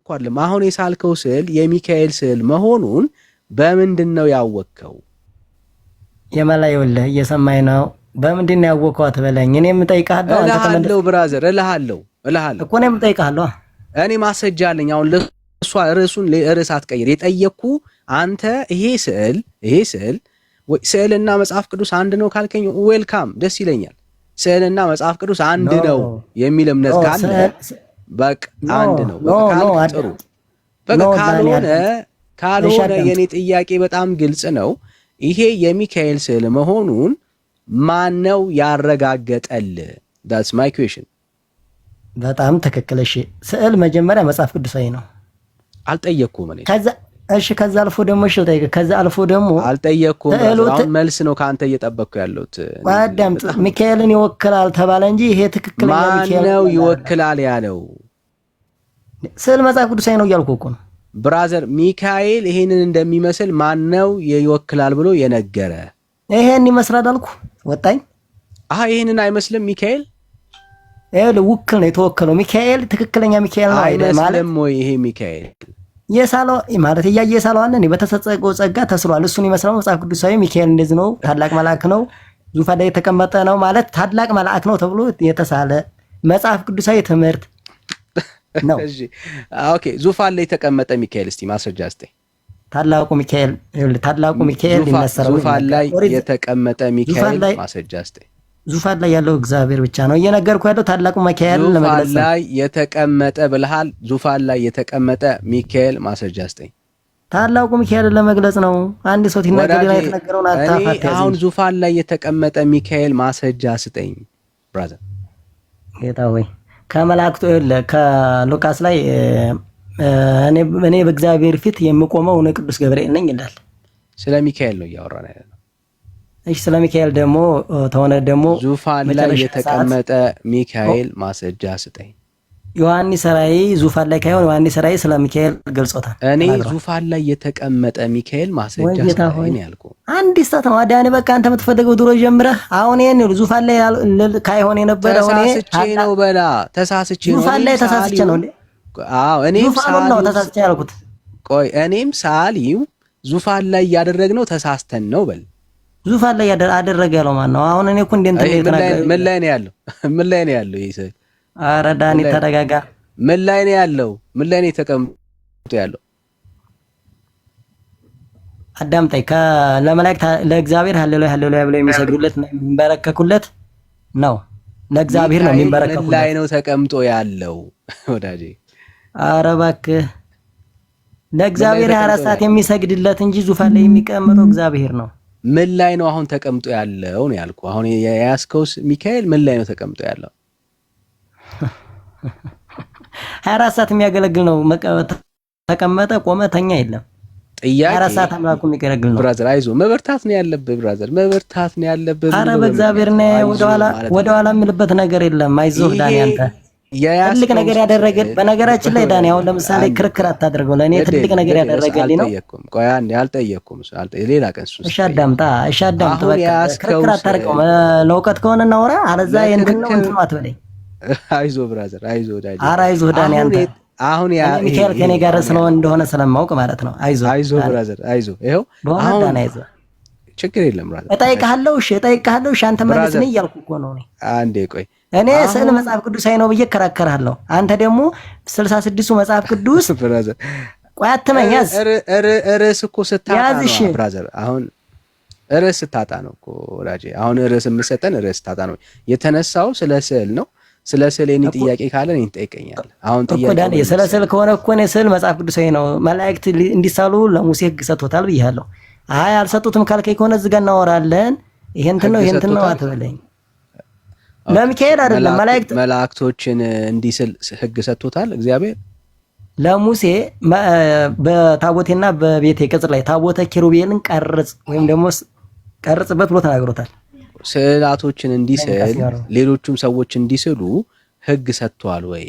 እኮ አይደለም። አሁን የሳልከው ስዕል የሚካኤል ስዕል መሆኑን በምንድን ነው ያወቅከው? የመላየውልህ እየሰማኝ ነው። በምንድን ነው ያወቅከው አትበለኝ። እኔ የምጠይቅሃለሁ አንተ እልሃለሁ ብራዘር እልሃለሁ እኮ ነው የምጠይቅሃለሁ። እኔ ማስረጃ አለኝ። አሁን ለእሷ ርዕስ አትቀይር። የጠየቅኩ አንተ ይሄ ስዕል ስዕልና መጽሐፍ ቅዱስ አንድ ነው ካልከኝ ዌልካም፣ ደስ ይለኛል። ስዕልና መጽሐፍ ቅዱስ አንድ ነው የሚል እምነት ካለ በቃ አንድ ነው ጥሩ። በቃ ካልሆነ የኔ ጥያቄ በጣም ግልጽ ነው። ይሄ የሚካኤል ስዕል መሆኑን ማነው ያረጋገጠል? that's my question። በጣም ትክክል። እሺ ስዕል መጀመሪያ መጽሐፍ ቅዱሳዊ ነው። አልጠየቅኩም እኔ። ከዛ አልፎ ደግሞ ከዛ አልፎ ደግሞ አልጠየቅኩም። አሁን መልስ ነው ካንተ እየጠበቅኩ ያለሁት። አዳምጥ። ሚካኤልን ይወክላል ተባለ እንጂ ይሄ ትክክለኛ ሚካኤል ማነው ይወክላል ያለው? ስዕል መጽሐፍ ቅዱሳዊ ነው እያልኩ እኮ ነው ብራዘር። ሚካኤል ይሄንን እንደሚመስል ማነው ይወክላል ብሎ የነገረ? ይሄን ይመስላል አልኩ ወጣኝ። ይሄንን አይመስልም ሚካኤል። ውክል ነው የተወከለው። ሚካኤል ትክክለኛ ሚካኤል ነው አይመስልም ወይ? ይሄ ሚካኤል የሳለው ማለት እያየ የሳለው አለ በተሰጠው ጸጋ ተስሏል። እሱን ይመስላል መጽሐፍ ቅዱሳዊ ሚካኤል እንደዚህ ነው፣ ታላቅ መልአክ ነው፣ ዙፋን ላይ የተቀመጠ ነው ማለት ታላቅ መልአክ ነው ተብሎ የተሳለ መጽሐፍ ቅዱሳዊ ትምህርት ነው። ኦኬ ዙፋን ላይ የተቀመጠ ሚካኤል እስቲ ማስረጃ እስቲ። ታላቁ ሚካኤል ሊነሰረው ዙፋን ላይ የተቀመጠ ሚካኤል ማስረጃ እስቲ። ዙፋን ላይ ያለው እግዚአብሔር ብቻ ነው እየነገርኩ ያለው። ታላቁ ሚካኤል ለመግለጽ ዙፋን ላይ የተቀመጠ ብልሃል። ዙፋን ላይ የተቀመጠ ሚካኤል ማስረጃ እስቲ። ታላቁ ሚካኤል ለመግለጽ ነው። አንድ ሰው ሲናገር ላይ የተነገረውን አታፋት። አሁን ዙፋን ላይ የተቀመጠ ሚካኤል ማስረጃ ስጠኝ ብራዘር። ጌታ ሆይ ከመላእክቱ ከሉቃስ ላይ እኔ በእግዚአብሔር ፊት የምቆመው ነው ቅዱስ ገብርኤል ነኝ ይላል። ስለ ሚካኤል ነው እያወራን ያለው። እሺ ስለ ሚካኤል ደግሞ ተሆነ ደግሞ ዙፋን ላይ የተቀመጠ ሚካኤል ማስረጃ ስጠኝ። ዮሐንስ ራእይ ዙፋን ላይ ካይሆን ዮሐንስ ራእይ ስለ ሚካኤል ገልጾታል። እኔ ዙፋን ላይ የተቀመጠ ሚካኤል ማስረጃ ስጠኝ ያልኩህ አንድ ስታት ነው። አዳኔ በቃ አንተ የምትፈልገው ድሮ ጀምረህ አሁን ይሄን ዙፋን ላይ ካይሆን የነበረው ተሳስቼ ነው በላ ተሳስቼ ነው። ዙፋን ላይ ተሳስቼ ነው እንዴ? እኔም ሳሊው ነው ተሳስቼ ያልኩት። ቆይ እኔም ሳሊው ዙፋን ላይ ያደረግነው ተሳስተን ነው በል። ዙፋን ላይ አደረገ ያለው ማን ነው? አሁን እኔ እኮ እንዴት ተናገረ? ምን ላይ ነው ያለው? ምን ላይ ነው ያለው? ይሄ ኧረ ዳኒ ተረጋጋ። ምን ላይ ነው ያለው? ምን ላይ ነው ተቀምጦ ያለው? አዳምጠኝ። ለመላእክት ለእግዚአብሔር ሃሌሉያ ሃሌሉያ ብለው የሚሰግዱለት የሚንበረከኩለት ነው። ለእግዚአብሔር ነው የሚንበረከኩለት። ምን ላይ ነው ተቀምጦ ያለው ወዳጄ? ኧረ እባክህ ለእግዚአብሔር 24 ሰዓት የሚሰግድለት እንጂ ዙፋን ላይ የሚቀመጠው እግዚአብሔር ነው። ምን ላይ ነው አሁን ተቀምጦ ያለው ነው ያልኩህ። አሁን የያዝከውስ ሚካኤል ምን ላይ ነው ተቀምጦ ያለው? 24 ሰዓት የሚያገለግል ነው። ተቀመጠ ቆመ ተኛ የለም። ጥያቄ 24 ሰዓት አምላኩ የሚያገለግል ነው። ብራዘር አይዞህ፣ መበርታት ነው ያለብህ ብራዘር፣ መበርታት ነው ያለብህ። ኧረ በእግዚአብሔር ነው ወደኋላ የምልበት ነገር የለም። አይዞህ ዳኒ አንተ ትልቅ ነገር ያደረገል። በነገራችን ላይ ዳኒ አሁን ለምሳሌ ክርክር አታደርገው። ለእኔ ትልቅ ነገር ያደረገልኝ ነው። ቆይ አንዴ አልጠየቅኩም። ሌላ ቀን እሱ እሺ አዳምጣ በቃ ክርክር አታደርገው። ለእውቀት ከሆነ እናውራ። አለዛ እንትን ነው አትበለኝ። አይዞህ ብራዘር አይዞህ ዳኒ። ኧረ አይዞህ ዳኒ አንተ አሁን ሚካኤል ከኔ ጋር እንደሆነ ስለማውቅ ማለት ነው። አይዞህ ብራዘር አይዞህ። ይኸው አሁን ዳኒ አይዞህ፣ ችግር የለም ብራዘር። እጠይቅሃለሁ። እሺ አንተ መልስ ነኝ እያልኩ እኮ ነው። አንዴ ቆይ እኔ ስዕል መጽሐፍ ቅዱሳዊ ነው ብዬ እከራከርሃለሁ። አንተ ደግሞ 66ቱ መጽሐፍ ቅዱስ ብራዘር ቆይ አትመኝ። ያዝ ርዕስ እኮ ስታጣ ነው ብራዘር። አሁን ርዕስ ስታጣ ነው እኮ ወዳጄ። አሁን ርዕስ የምሰጠን ርዕስ ስታጣ ነው። የተነሳው ስለ ስዕል ነው። ስለ ስዕል የኔ ጥያቄ ካለ እኔን ትጠይቀኛለህ። አሁን ጥያቄ ስለ ስዕል ከሆነ እኮ እኔ ስዕል መጽሐፍ ቅዱሳዊ ነው። መላእክት እንዲሳሉ ለሙሴ ሕግ ሰጥቶታል ብያለሁ። አይ አልሰጡትም ካልከኝ ከሆነ እዚህ ጋር እናወራለን። ይሄንትን ነው አትበለኝ። ለሚካኤል አይደለም መላእክቶችን እንዲስል ሕግ ሰጥቶታል እግዚአብሔር ለሙሴ በታቦቴና በቤቴ ቅጽር ላይ ታቦተ ኪሩቤልን ቀርጽ ወይም ደግሞ ቀርጽበት ብሎ ተናግሮታል። ስዕላቶችን እንዲስል ሌሎቹም ሰዎች እንዲስሉ ሕግ ሰጥቷል ወይ?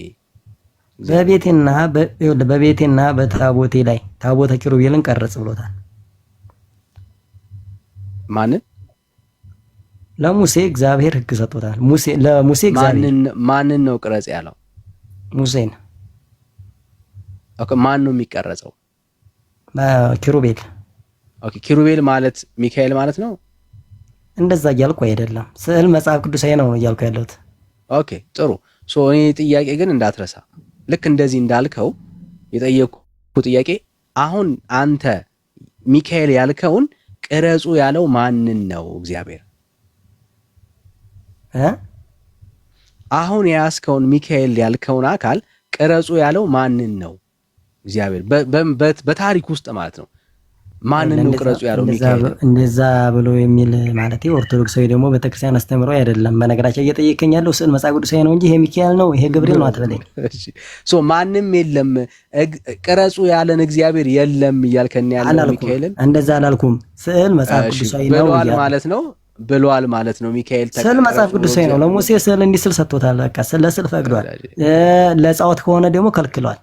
በቤቴና በታቦቴ ላይ ታቦተ ኪሩቤልን ቀርጽ ብሎታል። ማንን? ለሙሴ እግዚአብሔር ሕግ ሰጥቶታል። ለሙሴ እግዚአብሔር ማንን ነው ቅረጽ ያለው? ሙሴን። ኦኬ ማን ነው የሚቀረጸው? ኪሩቤል። ኦኬ ኪሩቤል ማለት ሚካኤል ማለት ነው? እንደዛ እያልኩ አይደለም። ስዕል መጽሐፍ ቅዱሳዊ ነው እያልኩ ያለሁት። ኦኬ ጥሩ። እኔ ጥያቄ ግን እንዳትረሳ፣ ልክ እንደዚህ እንዳልከው የጠየቅኩ ጥያቄ አሁን አንተ ሚካኤል ያልከውን ቅረጹ ያለው ማንን ነው? እግዚአብሔር። አሁን የያዝከውን ሚካኤል ያልከውን አካል ቅረጹ ያለው ማንን ነው? እግዚአብሔር። በታሪክ ውስጥ ማለት ነው። ማንን ነው ቅረጹ ያለው? ሚካኤል። እንደዛ ብሎ የሚል ማለት ኦርቶዶክሳዊ ደግሞ ቤተክርስቲያን አስተምሮ አይደለም። በነገራችን እየጠየቀኝ ያለው ስዕል መጽሐፍ ቅዱሳዊ ነው እንጂ ይሄ ሚካኤል ነው ይሄ ገብርኤል ነው አትበለኝ። ማንም የለም ቅረጹ ያለን እግዚአብሔር የለም እያልከን ያለው ሚካኤልን። እንደዛ አላልኩም። ስዕል መጽሐፍ ቅዱሳዊ ነው ማለት ነው ብሏል ማለት ነው። ሚካኤል ስዕል መጽሐፍ ቅዱሳዊ ነው። ለሙሴ ስዕል እንዲስል ሰጥቶታል። በቃ ለስዕል ፈቅዷል። ለጻወት ከሆነ ደግሞ ከልክሏል።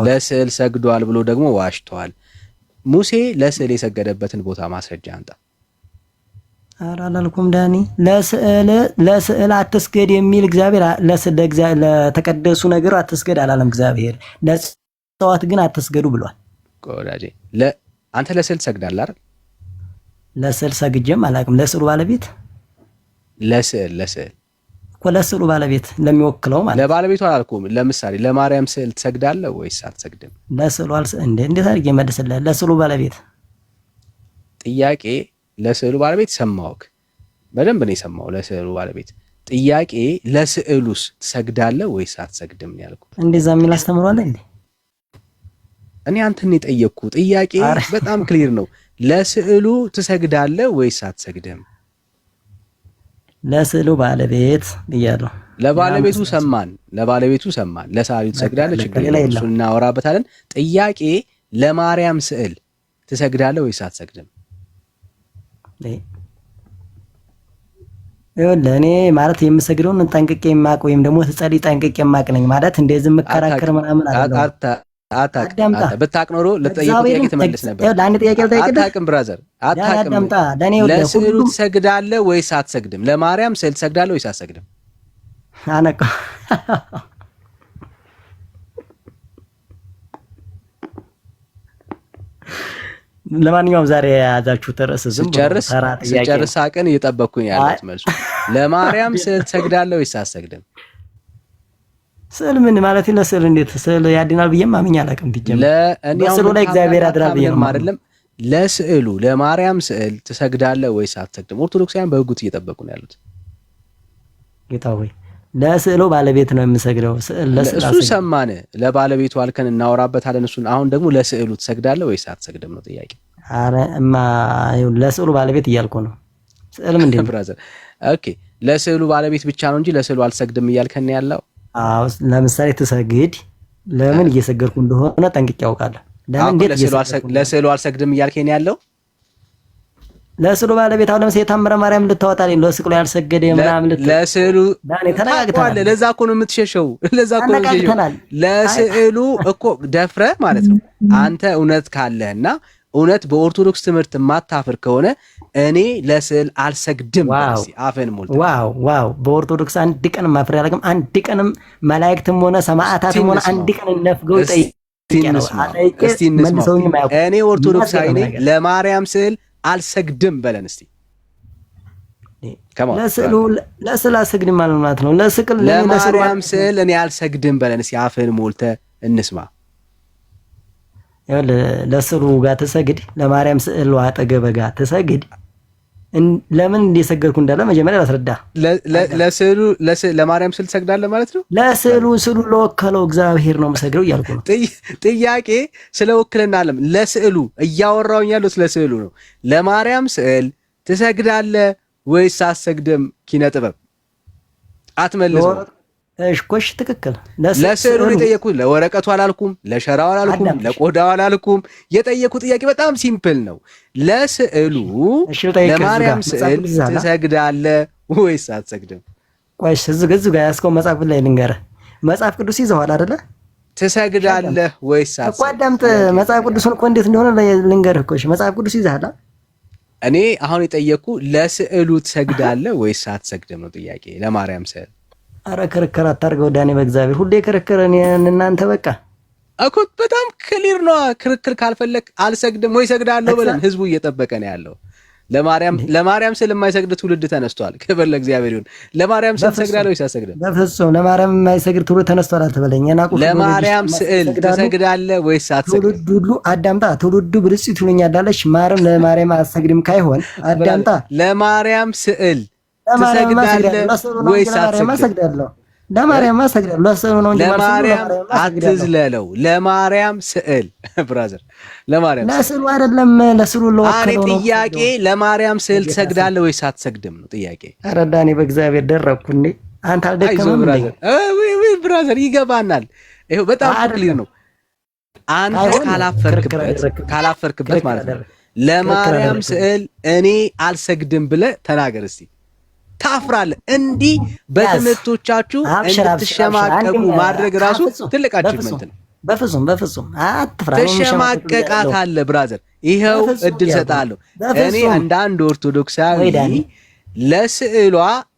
ለስዕል ሰግዷል ብሎ ደግሞ ዋሽቷል። ሙሴ ለስዕል የሰገደበትን ቦታ ማስረጃ አንጣ። ኧረ አላልኩም ዳኒ። ለስዕል አትስገድ የሚል እግዚአብሔር ለተቀደሱ ነገር አትስገድ አላለም እግዚአብሔር። ለጻወት ግን አትስገዱ ብሏል። ቆዳጄ አንተ ለስዕል ትሰግዳለህ አይደል? ለስዕል ሰግጄም አላውቅም። ለስዕሉ ባለቤት ለስዕሉ ባለቤት ለሚወክለው ማለት ለባለቤቱ አላልኩም። ለምሳሌ ለማርያም ስዕል ትሰግዳለህ ወይስ አትሰግድም? ለስዕሉ እንዴት አድርጌ መልስልህ? ለስዕሉ ባለቤት ጥያቄ ለስዕሉ ባለቤት ሰማሁህ። በደንብ ነው የሰማው። ለስዕሉ ባለቤት ጥያቄ ለስዕሉስ ትሰግዳለህ ወይስ አትሰግድም ነው ያልኩህ። እንደዛ የሚል አስተምሯል እንዴ? እኔ አንተን የጠየቅኩ ጥያቄ በጣም ክሊር ነው። ለስዕሉ ትሰግዳለህ ወይስ አትሰግድም? ለስዕሉ ባለቤት ብያለሁ። ለባለቤቱ ሰማን። ለሰዓሊው ትሰግዳለህ፣ ችግር የለም እሱን እናወራበታለን። ጥያቄ ለማርያም ስዕል ትሰግዳለህ ወይስ አትሰግድም? ይኸውልህ እኔ ማለት የምሰግደውን ጠንቅቄ የማውቅ ወይም ደግሞ ትጸልይ ጠንቅቄ የማውቅ ነኝ ማለት እንደዚህ የምከራከር ምናምን አይደለም። ብታቅ ኖሮ ለጠየቁት ጥያቄ ትመልስ ነበር። አታውቅም ብራዘር፣ አታውቅም። ለስዕሉ ትሰግዳለህ ወይስ አትሰግድም? ለማርያም ስዕል ትሰግዳለህ ወይስ አትሰግድም? አነቃ ለማንኛውም ዛሬ የያዛችሁት ርዕስ ስጨርስ ሳቅን እየጠበቅኩኝ ያለት መልሱ። ለማርያም ስዕል ትሰግዳለህ ወይስ አትሰግድም? ስዕል ምን ማለት ነው? ለስዕል እንዴት ስዕል ያድናል ብዬም አምኜ አላውቅም። ለስዕሉ ላይ እግዚአብሔር ያድናል ብዬም አይደለም። ለስዕሉ ለማርያም ስዕል ትሰግዳለህ ወይስ አትሰግድም? ኦርቶዶክሳውያን በህጉት እየጠበቁ ነው ያሉት። ጌታ ሆይ ለስዕሉ ባለቤት ነው የምሰግደው። እሱ ሰማን። ለባለቤቱ አልከን እናወራበታለን እሱን። አሁን ደግሞ ለስዕሉ ትሰግዳለህ ወይስ አትሰግድም ነው ጥያቄ። አረ እማ ለስዕሉ ባለቤት እያልኩ ነው። ስዕል ምንድን ነው ብራዘር? ኦኬ ለስዕሉ ባለቤት ብቻ ነው እንጂ ለስዕሉ አልሰግድም እያልከን ያለው። አዎ ለምሳሌ ትሰግድ ለምን እየሰገድኩ እንደሆነ ጠንቅቄ ያውቃለሁ። ለምን እንዴት ለስዕሉ አልሰግድም እያልከኝ ያለው? ለስዕሉ ባለቤት አሁን ለምሳሌ ታምረ ማርያም ልታወጣልኝ ለስዕሉ ያልሰገደ ምናምን ለስዕሉ ዳኔ ተነጋግተናል። ለዛ እኮ ነው የምትሸሸው። ለዛ እኮ ነው የምትሸሸው። ለስዕሉ እኮ ደፍረ ማለት ነው አንተ እውነት ካለህና እውነት በኦርቶዶክስ ትምህርት ማታፍር ከሆነ እኔ ለስዕል አልሰግድም ባሲ አፈን ሞልተ ዋው በኦርቶዶክስ አንድ ቀን ማፍር ያለግም አንድ ቀንም መላእክትም ሆነ ሰማዕታትም ሆነ አንድ ቀን ነፍገው እኔ ኦርቶዶክሳዊ ነኝ ለማርያም ስዕል አልሰግድም በለን እስቲ። ለስዕል አልሰግድም ማለት ነው። ለማርያም ስዕል እኔ አልሰግድም በለን እስቲ አፈን ሞልተ እንስማ። ለስዕሉ ጋር ትሰግድ፣ ለማርያም ስዕል አጠገብ ጋር ትሰግድ። ለምን እንደሰገድኩ እንዳለ መጀመሪያ ላስረዳ። ለስዕሉ ለማርያም ስዕል ትሰግዳለህ ማለት ነው። ለስዕሉ ለወከለው እግዚአብሔር ነው የምሰግደው እያልኩ ነው። ጥያቄ ስለ ውክልና አለም ለስዕሉ እያወራሁኝ ያለው ስለ ስዕሉ ነው። ለማርያም ስዕል ትሰግዳለህ ወይስ አትሰግድም? ኪነ ጥበብ አትመልስም። እሽኮሽ ትክክል። ለስዕሉ የጠየቁት ለወረቀቱ አላልኩም፣ ለሸራው አላልኩም፣ ለቆዳው አላልኩም። የጠየቁ ጥያቄ በጣም ሲምፕል ነው። ለስዕሉ ለማርያም ስዕል ትሰግዳለህ ወይስ አትሰግድም? ቆይሽ እዚህ ጋር ያስከው መጽሐፍ ላይ ልንገርህ። መጽሐፍ ቅዱስ ይዘዋል አይደለ? ትሰግዳለህ ወይስ አትሰግድም? እኮ አዳምጥ። መጽሐፍ ቅዱስን እኮ እንዴት እንደሆነ ልንገርህ እኮ። መጽሐፍ ቅዱስ ይዘሃል። እኔ አሁን የጠየቁ ለስዕሉ ትሰግዳለህ ወይስ አትሰግድም ነው ጥያቄ። ለማርያም ስዕል አረ ክርክር አታርገው ዳኔ፣ በእግዚአብሔር ሁሌ ክርክር እናንተ በቃ እኮ በጣም ክሊር ነው። ክርክር ካልፈለክ አልሰግድም ወይ ሰግዳለሁ ብለን ህዝቡ እየጠበቀ ነው ያለው። ለማርያም ስዕል የማይሰግድ ትውልድ ተነስቷል። ክብር ለእግዚአብሔር ይሁን። ለማርያም ስዕል ሰግዳለሁ ወይስ አልሰግድም? በፍጹም ለማርያም የማይሰግድ ትውልድ ተነስቷል አትበለኝ። ለማርያም ስዕል ትሰግዳለህ ወይስ አትሰግድም? ትውልዱ ሁሉ አዳምጣ። ትውልዱ ብልጽት ትሉኛለሽ። ማርያም ለማርያም አትሰግድም ካይሆን አዳምጣ። ለማርያም ስዕል ትሰግዳለህ ወይስ አትሰግድም? ለማርያም አሰግዳለሁ። ለስዕሉ ነው እንጂ ለማርያም አትዝለለው። ለማርያም ስዕል ብራዘር፣ ለማርያም ለስዕሉ አይደለም፣ ለስዕሉ ለወከለው ነው ጥያቄ። ለማርያም ስዕል ትሰግዳለህ ወይስ አትሰግድም ነው ጥያቄ። ኧረ ዳኔ በእግዚአብሔር ደረኩ እንዴ! አንተ አልደከመም ብራዘር? ወይ ብራዘር ይገባናል። ይሄው በጣም ክሊር ነው። አንተ ካላፈርክበት ማለት ነው። ለማርያም ስዕል እኔ አልሰግድም ብለህ ተናገር እስቲ። ታፍራለህ። እንዲህ በትምህርቶቻችሁ እንድትሸማቀቁ ማድረግ ራሱ ትልቅ አቺቭመንት ነው። በፍጹም አትፍራ። ትሸማቀቃታለህ ብራዘር። ይኸው እድል ሰጣለሁ። እኔ እንደ አንድ ኦርቶዶክሳዊ ለስዕሏ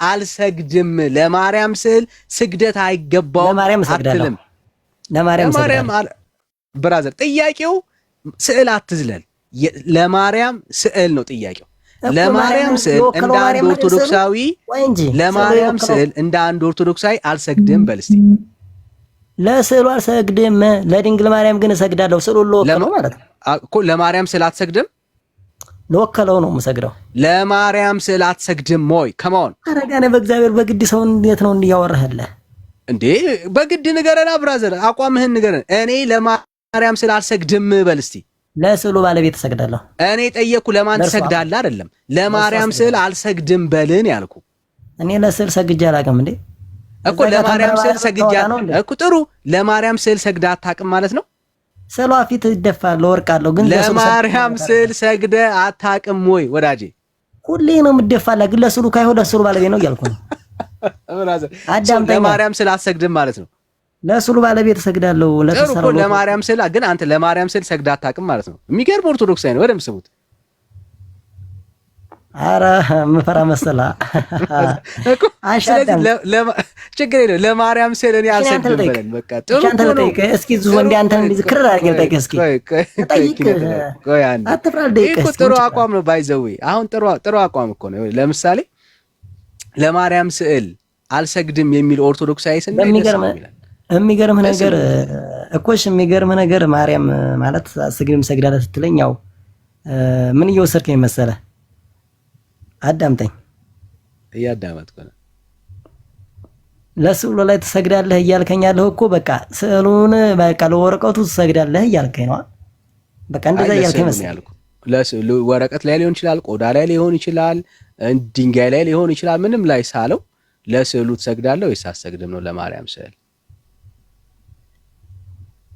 አልሰግድም፣ ለማርያም ስዕል ስግደት አይገባውም አትልም። ለማርያም ብራዘር፣ ጥያቄው ስዕል አትዝለል፣ ለማርያም ስዕል ነው ጥያቄው። ለማርያም ስዕል እንደ አንድ ኦርቶዶክሳዊ ለማርያም ስዕል እንደ አንድ ኦርቶዶክሳዊ አልሰግድም በል እስቲ። ለስዕሉ አልሰግድም፣ ለድንግል ማርያም ግን እሰግዳለሁ። ስዕሉን ለወከለው ማለት ነው እኮ። ለማርያም ስዕል አትሰግድም? ለወከለው ነው የምሰግደው። ለማርያም ስዕል አትሰግድም ወይ? ከማን አረጋኔ በእግዚአብሔር በግድ ሰው እንዴት ነው እንዲያወራህልህ እንዴ? በግድ ንገረና ብራዘር፣ አቋምህን ንገረን። እኔ ለማርያም ስዕል አልሰግድም በል እስቲ። ለስዕሉ ባለቤት እሰግዳለሁ። እኔ ጠየቅኩ ለማን ትሰግዳለህ አይደለም፣ ለማርያም ስዕል አልሰግድም በልን ያልኩ። እኔ ለስዕል ሰግጄ አላውቅም እንዴ እኮ። ለማርያም ስዕል ሰግጄ እኮ። ጥሩ፣ ለማርያም ስዕል ሰግዳ አታውቅም ማለት ነው። ስዕሏ ፊት ይደፋል፣ ለወርቃለሁ። ግን ለማርያም ስዕል ሰግደ አታውቅም ወይ ወዳጄ? ሁሌ ነው የምደፋላ። ግን ለስዕሉ ካይሆን ለስዕሉ ባለቤት ነው እያልኩ ነው። ለማርያም ስዕል አትሰግድም ማለት ነው። ለስዕሉ ባለቤት እሰግዳለሁ። ለተሰራው ለማርያም ስዕል ግን አንተ ለማርያም ስዕል ሰግዳ አታውቅም ማለት ነው። የሚገርም ኦርቶዶክሳዊ ነው። በደምብ ስሙት። ኧረ ምፈራ መሰላ ችግር የለውም። ለማርያም ስዕል እኔ አልሰግድም በለን በቃ። ጥሩ ነው። እስኪ ዙ እንደ አንተ እንደዚህ ክርር አድርገህ ጠይቅ እስኪ። ጥሩ አቋም ነው ባይዘዌ። አሁን ጥሩ አቋም እኮ ነው። ለምሳሌ ለማርያም ስዕል አልሰግድም የሚል ኦርቶዶክሳዊ ስንል የሚገርምህ ነገር እኮሽ የሚገርምህ ነገር ማርያም ማለት አስግድም ሰግዳለህ ስትለኝ ያው ምን እየወሰድከኝ መሰለህ? አዳምጠኝ። እያዳመጥኩ ነው። ለስዕሉ ላይ ትሰግዳለህ እያልከኝ ያለህ እኮ በቃ ስዕሉን በቃ ለወረቀቱ ትሰግዳለህ እያልከኝ ነው። በቃ እንደዛ እያልከኝ መሰለህ? ለስዕሉ ወረቀት ላይ ሊሆን ይችላል፣ ቆዳ ላይ ሊሆን ይችላል፣ ድንጋይ ላይ ሊሆን ይችላል። ምንም ላይ ሳለው ለስዕሉ ትሰግዳለህ ወይስ አትሰግድም ነው ለማርያም ስዕል?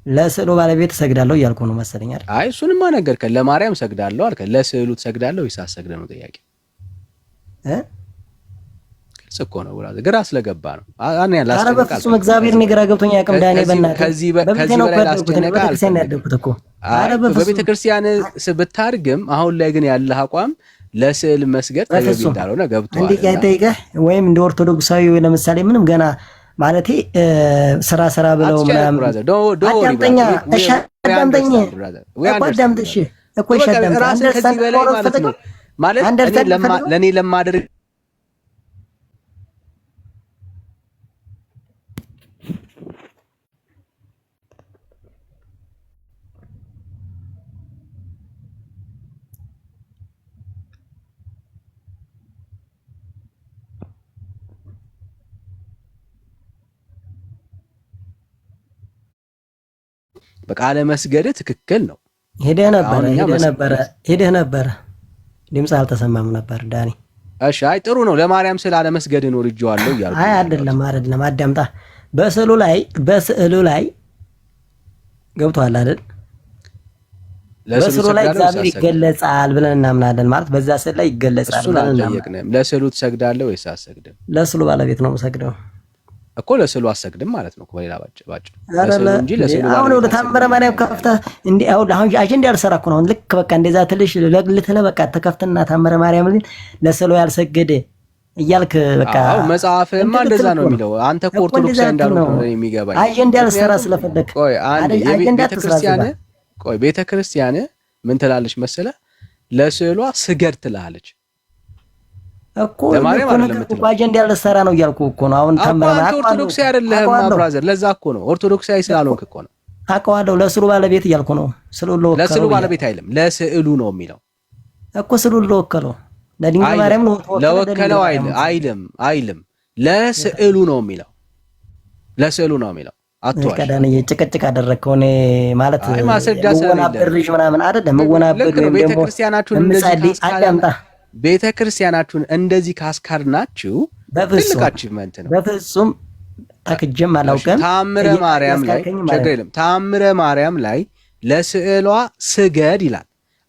ለስዕሉ ባለቤት እሰግዳለሁ እያልኩ ነው መሰለኝ አይደል? አይ እሱንማ ነገርከን። ለማርያም እሰግዳለሁ አልከን። ለስዕሉ ትሰግዳለህ ወይስ አትሰግድም ነው ጥያቄ። ግልጽ እኮ ነው ብራዘር፣ ግራ ስለገባ ነው። አኔ ያላስቀምጣል። ኧረ በፍጹም እግዚአብሔር ግራ ገብቶኝ አያውቅም ዳኔ። በእናትህ ከዚህ በላይ ላስጨነቃል እኮ። በቤተ ክርስቲያን ብታድግም አሁን ላይ ግን ያለህ አቋም ለስዕል መስገድ ተገቢ እንዳልሆነ ገብቶሃል። እንዴ ያይተይገህ ወይም እንደ ኦርቶዶክሳዊ ለምሳሌ ምንም ገና ማለቴ ስራ ብለው ምናምን አዳምጠኛ እሺ፣ አዳምጠኝ እኮ አዳምጥሽ እኮ እሺ፣ አዳምጥ ከዚህ በላይ ማለት ነው ማለት ለኔ ለማደርግ በቃለ መስገድ ትክክል ነው። ሄደህ ነበረ ድምጽ አልተሰማም ነበር ዳኒ። እሺ አይ ጥሩ ነው። ለማርያም ስዕል አለመስገድን ወርጄዋለሁ እያልኩ አይ አይደለም አዳምጣ። በስዕሉ ላይ ገብቶሃል አይደል? በስዕሉ ላይ እግዚአብሔር ይገለጻል ብለን እናምናለን። ማለት በዛ ስዕል ላይ ይገለጻል ብለን እናምናለን። ለስዕሉ ትሰግዳለህ ወይስ አትሰግድም? ለስዕሉ ባለቤት ነው የምሰግደው እኮ። ለስዕሉ አትሰግድም ማለት ነው በሌላ ባጭ ለስዕሉ እንጂ ለስዕሉ አሁን ወደ ታምረ ማርያም ከፍተህ እንዴ አሁን አጀንዳ ያልሰራ እኮ ነው። ልክ በቃ እንደዛ ትልሽ ለግልትለ በቃ ተከፍተና ታምረ ማርያም ለስዕሉ ያልሰገደ እያልክ በቃ አዎ መጽሐፍማ እንደዛ ነው የሚለው። አንተ እኮ ኦርቶዶክሳዊ እንዳልሆነ ነው የሚገባኝ። አጀንዳ ልትሰራ ስለፈለክ ቆይ አንዴ ቤተክርስቲያን ምን ትላለች መሰለ? ለስዕሏ ስገድ ትላለች እኮ አጀንዳ ልትሰራ ነው እያልኩ እኮ ነው። አሁን ተመረና ኦርቶዶክሳዊ አይደለህም ብራዘር። ለዛ እኮ ነው ኦርቶዶክሳዊ ስላልሆንክ እኮ ነው። አውቀዋለሁ። ለስዕሉ ባለቤት እያልኩ ነው። ለስዕሉ ባለቤት አይልም፣ ለስዕሉ ነው የሚለው እኮ። ስዕሉ ለወከለው ለድንግል ማርያም ነው ለወከለው አይልም። ለስዕሉ ነው የሚለው፣ ለስዕሉ ነው የሚለው። አጥቷል። ቀዳንዬ ጭቅጭቅ አደረከው። እኔ ማለት ማስረጃ ወናብርሽ ምናምን አይደለም። ወናብር ቤተክርስቲያናችሁን እንደዚህ ካስካድናችሁ ትልቅ አቺቭመንት ነው። በፍጹም አክጀም አላውቅም። ታምረ ማርያም ላይ ችግር የለም። ታምረ ማርያም ላይ ለስዕሏ ስገድ ይላል።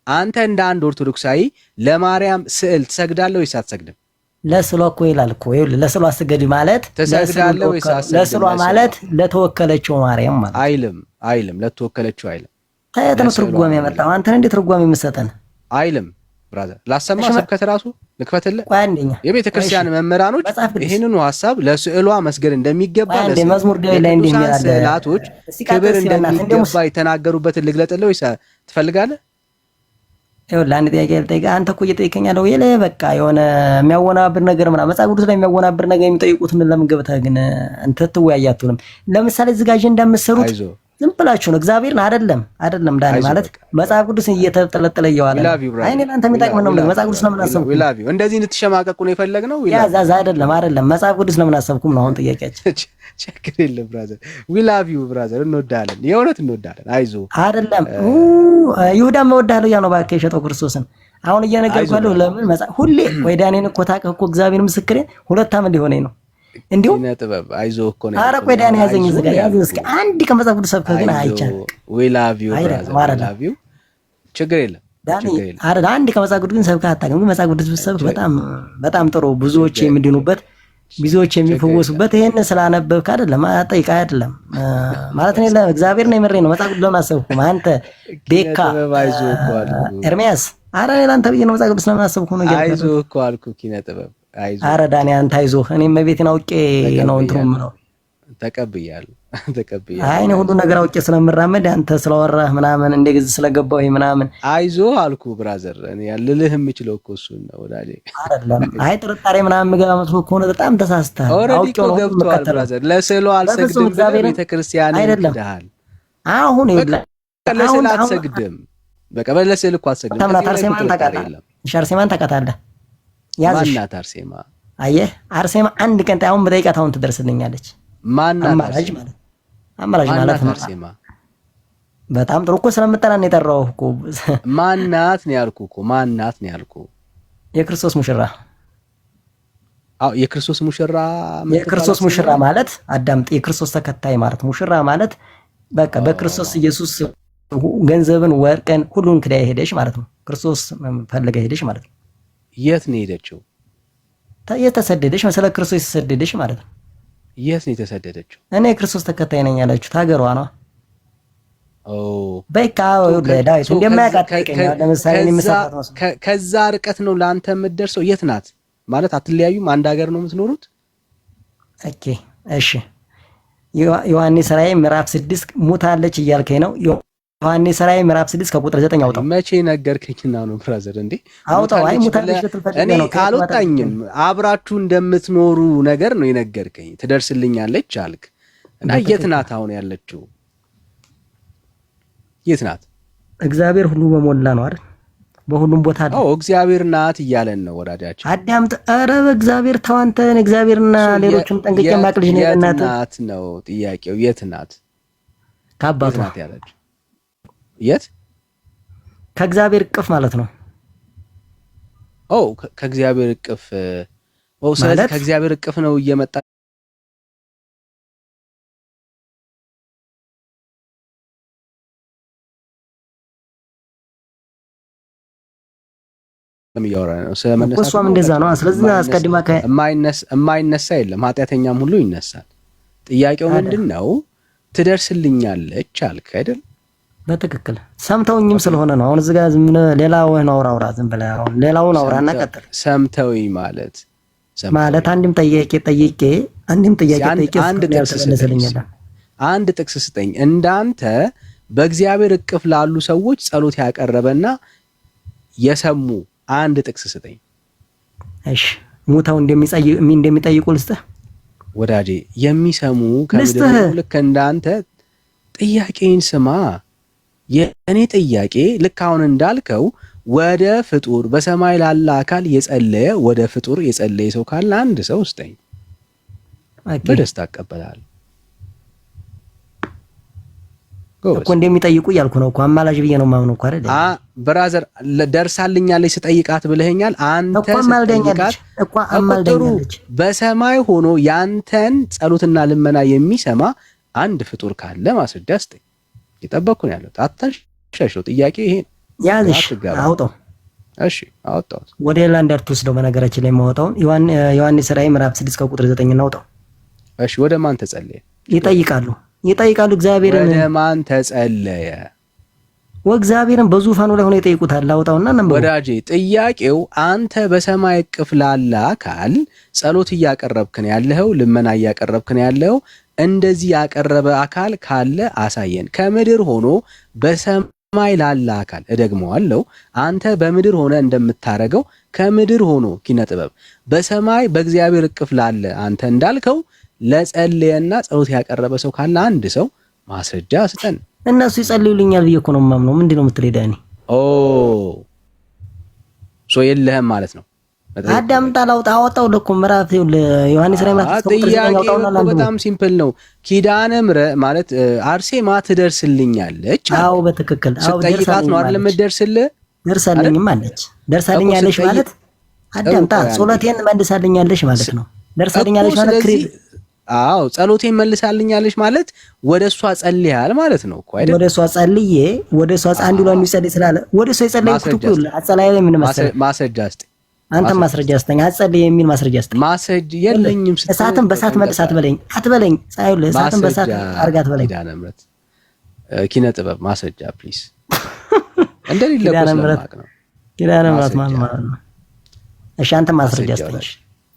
አንተ እንደ አንድ ኦርቶዶክሳዊ ለማርያም ስዕል ትሰግዳለህ ወይስ አትሰግድም? ለስዕሏ እኮ ይላል እኮ ለስዕሏ ስገድ ማለት ትሰግዳለህ ወይስ አትሰግድም? ለስዕሏ ማለት ለተወከለችው ማርያም ማለት አይልም። ለተወከለችው አይልም። ታየት ነው ትርጓሜ ያመጣው። አንተ እንዴት ትርጓሜ የምትሰጠን? አይልም ብራዘር። ላሰማ ስብከት ራሱ ልክፈትልህ። ቋንደኛ የቤተ ክርስቲያን መምህራኖች ይሄንኑ ሐሳብ ለስዕሏ መስገድ እንደሚገባ ለመዝሙር ዳዊት ላይ እንደሚላል ስዕላቶች ክብር እንደሚገባ የተናገሩበትን ልግለጥልህ ወይስ ትፈልጋለህ? ይኸውልህ አንድ ጥያቄ ልጠይቅህ። አንተ እኮ እየጠየቀኝ ያለው በቃ የሆነ የሚያወናብር ነገር ምናምን መጽሐፍ ቅዱስ ላይ የሚያወናብር ነገር የሚጠይቁትን ለምን ገብተህ ግን እንትን ትወያያቱንም? ለምሳሌ እዚህ ጋር አጀንዳ የምትሰሩት ዝም ብላችሁ ነው። እግዚአብሔርን አይደለም ዳኒ ማለት መጽሐፍ ቅዱስ እየተጠለጠለ እየዋለ አይኔ ላንተ የሚጠቅም ነው። መጽሐፍ ቅዱስ ለምን አሰብኩ? እንደዚህ እንድትሸማቀቁ ነው የፈለግነው? ያዛዛ አይደለም መጽሐፍ ቅዱስ ለምን አሰብኩም ነው አሁን ጥያቄያችን። ችግር የለም ብራዘር። ዊ ላቭ ዩ ብራዘር። እንወዳለን፣ የእውነት እንወዳለን። አይዞህ አይደለም ይሁዳም እወድሃለሁ ያለው ባከ የሸጠው ክርስቶስን አሁን እየነገርኩህ ያለው ለምን መጽሐፍ ሁሌ ወይ ዳኔን እኮ ታውቅህ እኮ እግዚአብሔር ምስክሬ 2 ዓመት ሊሆነኝ ነው። እንዲሁ ነጥበብ አይዞህ እኮ ነው። ኧረ ቆይ ዳኒ ያዘኝ እዚህ ጋር ያዘኝ። እስኪ አንድ ከመጽሐፍ ቅዱስ ሰብከህ ግን አይቻልም። ዊ ላቭ ዩ ብራዘር፣ ዊ ላቭ ዩ። ችግር የለም ዳኒ። ኧረ አንድ ከመጽሐፍ ቅዱስ ግን ሰብከህ አታውቅም። ግን መጽሐፍ ቅዱስ ብትሰብክ በጣም ጥሩ፣ ብዙዎች የሚድኑበት፣ ብዙዎች የሚፈወሱበት። ይሄን ስላነበብክ አይደለም ጠይቃ አይደለም ማለት ነው። ለእግዚአብሔር ነው የምሬ ነው። መጽሐፍ ቅዱስ ለምን አሰብኩም? አንተ ቤካ ኤርሚያስ፣ ኧረ እኔ ላንተ ብዬሽ ነው መጽሐፍ ቅዱስ ለምን አሰብኩም ነው። አይዞህ እኮ አልኩህ ኪነ ጥበብ። ኧረ ዳኒ አንተ አይዞህ። እኔም መቤቴን አውቄ ነው እንትኑ የምለው። ተቀብያለሁ። አይ እኔ ሁሉ ነገር አውቄ ስለምራመድ አንተ ስለወራህ ምናምን እንደዚህ ስለገባው ምናምን አይዞህ አልኩህ ብራዘር። እኔ ልልህ የምችለው እኮ እሱን ነው ወዳጄ። አይደለም አይ ጥርጣሬ ምናምን የምገባ መስሎ ከሆነ በጣም ተሳስተሃል። አውቄ ነው ገብቶሃል ብራዘር። ለስዕሉ አልሰግድም ቤተክርስቲያን ይልሃል። አሁን ይኸውልህ ለስዕል አትሰግድም። በቃ ለስዕል እኮ አትሰግድም። አርሴማን ታውቃለህ? አርሴማን ታውቃታለህ? ያዝሽ ማናት አርሴማ? አየህ አርሴማ አንድ ቀን አሁን በደቂቃ ታውን ትደርስልኛለች። ማናት? አማላጅ ማለት ነው አርሴማ። በጣም ጥሩ እኮ ስለምጠራን የጠራሁህ እኮ። ማናት ነው ያልኩህ እኮ። ማናት ነው ያልኩህ? የክርስቶስ ሙሽራ። አዎ የክርስቶስ ሙሽራ። የክርስቶስ ሙሽራ ማለት አዳምጥ፣ የክርስቶስ ተከታይ ማለት ሙሽራ ማለት በቃ በክርስቶስ ኢየሱስ ገንዘብን፣ ወርቅን፣ ሁሉን ክዳ ሄደሽ ማለት ነው። ክርስቶስ ፈልጋ ሄደሽ ማለት ነው። የት ነው ሄደችው? የተሰደደች ስለ ክርስቶስ የተሰደደች ማለት ነው። የት ነው የተሰደደችው? እኔ የክርስቶስ ተከታይ ነኝ ያለችው ሀገሯ ነው። በቃ ዳዊት እንደማያቃጥቀኝ ለምሳሌ ከዛ ርቀት ነው ለአንተ የምትደርሰው። የት ናት ማለት አትለያዩም? አንድ ሀገር ነው የምትኖሩት? ኦኬ እሺ። ዮሐንስ ራእይ ምዕራፍ 6 ሙታለች እያልከኝ ነው? ዮሐንስ ራእይ ምዕራፍ 6 ከቁጥር 9 አውጣው። መቼ ነገርከኝና ነው ብራዘር? እንዴ አውጣው። አይ ሙታለች ልትፈልግ ነው። አልወጣኝም። አብራችሁ እንደምትኖሩ ነገር ነው የነገርከኝ። ትደርስልኛለች አልክ እና የት ናት አሁን ያለችው? የት ናት? እግዚአብሔር ሁሉ በሞላ ነው አይደል? በሁሉም ቦታ አለ። አዎ እግዚአብሔር ናት እያለን ነው ወዳጃችን። አዳምጥ። ኧረ በእግዚአብሔር ተዋንተን እግዚአብሔርና ሌሎችን ጠንቅቄ ማቅልሽ ነው። የት ናት ነው ጥያቄው። የት ናት? ከአባቷ ናት ያለችው። የት? ከእግዚአብሔር እቅፍ ማለት ነው። ኦ ከእግዚአብሔር እቅፍ። ኦ ስለዚህ ከእግዚአብሔር እቅፍ ነው እየመጣ የሚያወራ ነው። እሷም እንደዛ ነው። ስለዚህ አስቀድማ የማይነሳ የለም። ኃጢአተኛም ሁሉ ይነሳል። ጥያቄው ምንድነው? ትደርስልኛለች አልክ አይደል? በትክክል ሰምተውኝም ስለሆነ ነው። አሁን እዚህ ጋር ዝም ሌላውን አውራ ዝም ብለህ አሁን ሌላውን አውራና ቀጥል። ሰምተውኝ ማለት ማለት አንድም ጥያቄ ጠይቄ አንድ ጥቅስ ስጠኝ። እንዳንተ በእግዚአብሔር እቅፍ ላሉ ሰዎች ጸሎት ያቀረበና የሰሙ አንድ ጥቅስ ስጠኝ። እሺ ሙታው እንደሚጠይቁ ልስጥህ ወዳጄ። የሚሰሙ ከምድር ልክ እንዳንተ ጥያቄን ስማ። የእኔ ጥያቄ ልክ አሁን እንዳልከው ወደ ፍጡር በሰማይ ላለ አካል የጸለየ ወደ ፍጡር የጸለየ ሰው ካለ አንድ ሰው ስጠኝ፣ በደስታ እቀበላለሁ። እኮ እንደሚጠይቁ እያልኩ ነው እኮ አማላጅ ብዬ ነው የማምነው እኮ አይደል? ብራዘር ደርሳልኛለች ስጠይቃት ብለኸኛል። አንተ ስጠይቃት እኮ አማልደኛለች በሰማይ ሆኖ ያንተን ጸሎትና ልመና የሚሰማ አንድ ፍጡር ካለ ማስረጃ ስጠኝ። የጠበቅኩ ነው ያለው። አታሻሽለው። ጥያቄ ይሄ ያዝሽ አውጣው። እሺ አውጣው። ወደ ሌላ እንዳትወስደው። በነገራችን ላይ የማወጣውን ዮሐንስ ራዕይ ምዕራፍ 6 ከቁጥር 9 እናውጣው። እሺ ወደ ማን ተጸለየ? ይጠይቃሉ እግዚአብሔርን። ወደ ማን ተጸለየ? ወእግዚአብሔርን በዙፋኑ ላይ ሆኖ ይጠይቁታል። አውጣውና ነበር ወዳጄ። ጥያቄው አንተ በሰማይ እቅፍ ላለ አካል ጸሎት እያቀረብክን ያለው ልመና እያቀረብክን ያለው እንደዚህ ያቀረበ አካል ካለ አሳየን። ከምድር ሆኖ በሰማይ ላለ አካል እደግመዋለሁ። አንተ በምድር ሆነ እንደምታረገው ከምድር ሆኖ ኪነ ጥበብ በሰማይ በእግዚአብሔር እቅፍ ላለ አንተ እንዳልከው ለጸለየና ጸሎት ያቀረበ ሰው ካለ አንድ ሰው ማስረጃ ስጠን። እነሱ ይጸልዩልኛል ብዬ እኮ ነው የማምነው። ምንድነው የምትለው ዳኒ? የለህም ማለት ነው። አዳምጣ ላውጣ አወጣው ለኮ ምዕራፍ ዮሐንስ ራዕይ ምዕራፍ 3 በጣም ሲምፕል ነው። ኪዳነ ምሕረት ማለት አርሴማ ትደርስልኛለች። አዎ በትክክል ስጠይቃት ነው አይደል የምትደርስልህ? ደርሳልኛለች ማለት አዳምጣ ጸሎቴን መልሳልኛለች ማለት ነው። ደርሳልኛለች ማለት አዎ ጸሎቴን መልሳልኛለች ማለት ወደሷ ጸልያል ማለት ነው እኮ አይደል? ወደሷ ጸልዬ ወደሷ አንዱ ላይ ይጸልይ ስላለ ወደሷ ይጸልይኩት እኮ አጸላይ ላይ ምን ማስረጃ እስቲ አንተ ማስረጃ አስተኛ አጸልይ የሚል ማስረጃ አስተኛ። ማስረጃ የለኝም። እሳትን በእሳት መልሳት በለኝ አትበለኝ። ጻይል እሳትን በእሳት አርጋት በለኝ። ኪዳነ ምሕረት ኪነ ጥበብ ማስረጃ ፕሊስ። እንደሌለ ስለማቅ ነው። ኪዳነ ምሕረት ማለት ነው። እሺ አንተ ማስረጃ አስተኛ።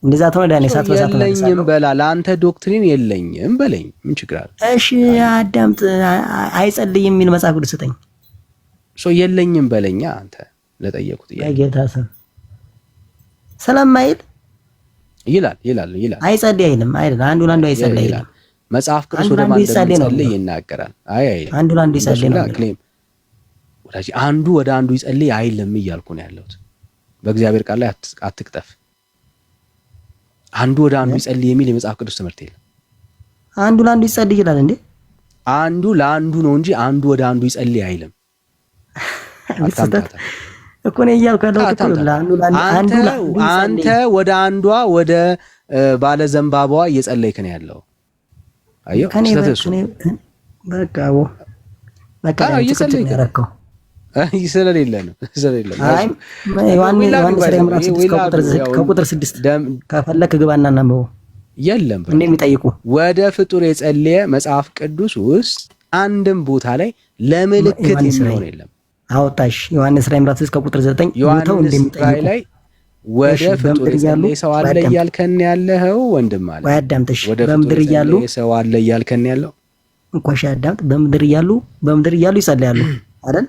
እንደዛ ተሆነ ዳኒ እሳት በእሳት መልሳት የለኝም በላ። ለአንተ ዶክትሪን የለኝም በለኝ። ምን ችግር አለ? እሺ አዳምጥ። አይጸልይ የሚል መጽሐፍ ቅዱስ ስጠኝ። የለኝም በለኛ አንተ ለጠየቁት ጌታ ስም ስለማይል ይላል አይጸልይ አይልም አይደል? አንዱ ለአንዱ አይጸልይ ይላል መጽሐፍ ቅዱስ። ወደ ማን እንደሚጸልይ ይናገራል። አንዱ ለአንዱ ይጸልይ ነው ክሌም ወዳጅ። አንዱ ወደ አንዱ ይጸልይ አይልም እያልኩ ነው ያለሁት። በእግዚአብሔር ቃል ላይ አትቅጠፍ። አንዱ ወደ አንዱ ይጸልይ የሚል የመጽሐፍ ቅዱስ ትምህርት የለም። አንዱ ለአንዱ ይጸልይ ይላል እንዴ? አንዱ ለአንዱ ነው እንጂ አንዱ ወደ አንዱ ይጸልይ አይልም። እኮ ነው እያልኩ ያለሁት። አንተ ወደ አንዷ ወደ ባለ ዘንባባዋ እየጸለይክ ነው ያለው። አየሁ ስለተሱ በቃ እየጸለይክ ነው ስለሌለ ነው። አይ ዮሐንስ ራዕይ ምዕራፍ 6 ከቁጥር 6 ከፈለክ ግባና እናንብበው። የለም እንደሚጠይቁ ወደ ፍጡር የጸለየ መጽሐፍ ቅዱስ ውስጥ አንድም ቦታ ላይ ለምልክት የሚሆን የለም። አውጣሽ ዮሐንስ ራዕይ ምዕራፍ 6 ከቁጥር 9 ቦታው እንደሚጠይቁ ላይ ወደ ፍጡር የጸለየ ሰው አለ እያልከን ያለኸው ወንድም አለ። ወይ አዳምጥሽ። በምድር እያሉ ሰው አለ እያልከን ያለው እኮ አዳምጥ። በምድር እያሉ ይጸልያሉ አይደል?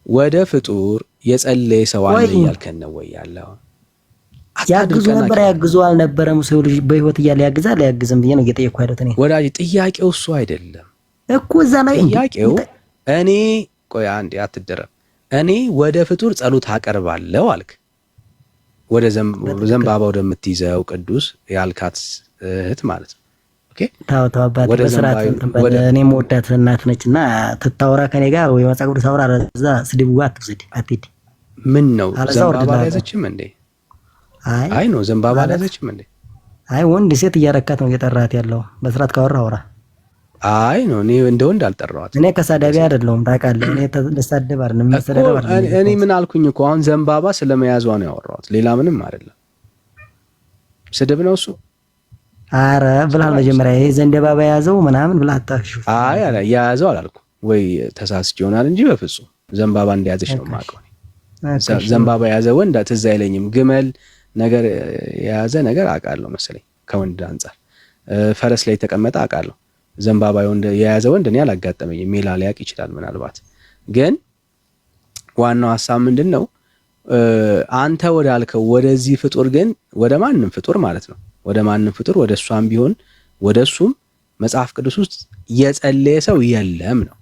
ወደ ፍጡር የጸለየ ሰው አለ እያልከን ነው ወይ ያለው? ያግዙ ነበር ያግዙ አልነበረም? ሰው ልጅ በህይወት እያለ ያግዛል አያግዝም ብዬ ነው እየጠየቅኩ አይደል? እኔ ወዳጅ ጥያቄው እሱ አይደለም እኮ እዛ ላይ ጥያቄው እኔ ቆይ አንዴ አትደረም። እኔ ወደ ፍጡር ጸሎት አቀርባለሁ አልክ። ወደ ዘንባባ ወደምትይዘው ቅዱስ ያልካት እህት ማለት ነው። ኦኬ ታው አባት በስርዓት እኔ የምወዳት እናት ነችና ትታወራ ከኔ ጋር ወይ መጽሐፍ ቅዱስ አውራ እዛ ስድብ ጋር አትሂድ። ምን ነው ዘንባባ አልያዘችም እንዴ? አይ ነው ዘንባባ አልያዘችም እንዴ? አይ ወንድ ሴት እያረካት ነው እየጠራት ያለው። በስርዓት ካወራ አውራ። አይ ነው እኔ እንደ ወንድ አልጠራኋት። እኔ ከሳዳቢ አይደለሁም ታውቃለህ። እኔ ተሳደብ አይደለም መሰደብ አይደለም። እኔ ምን አልኩኝ እኮ አሁን ዘንባባ ስለመያዟ ነው ያወራሁት፣ ሌላ ምንም አይደለም። ስድብ ነው እሱ። አረ ብላል መጀመሪያ ይሄ ዘንባባ ያዘው ምናምን ብላ አጣሽ። አይ አላ ያዘው አላልኩ ወይ ተሳስቼ ይሆናል እንጂ በፍጹም ዘንባባ እንደያዘች ነው የማውቀው። ዘንባባ ያዘ ወንድ ትዝ አይለኝም። ግመል ነገር የያዘ ነገር አውቃለሁ መሰለኝ ከወንድ አንፃር ፈረስ ላይ የተቀመጠ አውቃለሁ። ዘንባባ የያዘ ወንድ እኔ አላጋጠመኝም። ሜላ ሊያውቅ ይችላል ምናልባት። ግን ዋናው ሐሳብ ምንድነው? አንተ ወዳልከው ወደዚህ ፍጡር ግን ወደ ማንም ፍጡር ማለት ነው ወደ ማንም ፍጡር ወደ እሷም ቢሆን ወደ እሱም መጽሐፍ ቅዱስ ውስጥ የጸለየ ሰው የለም ነው።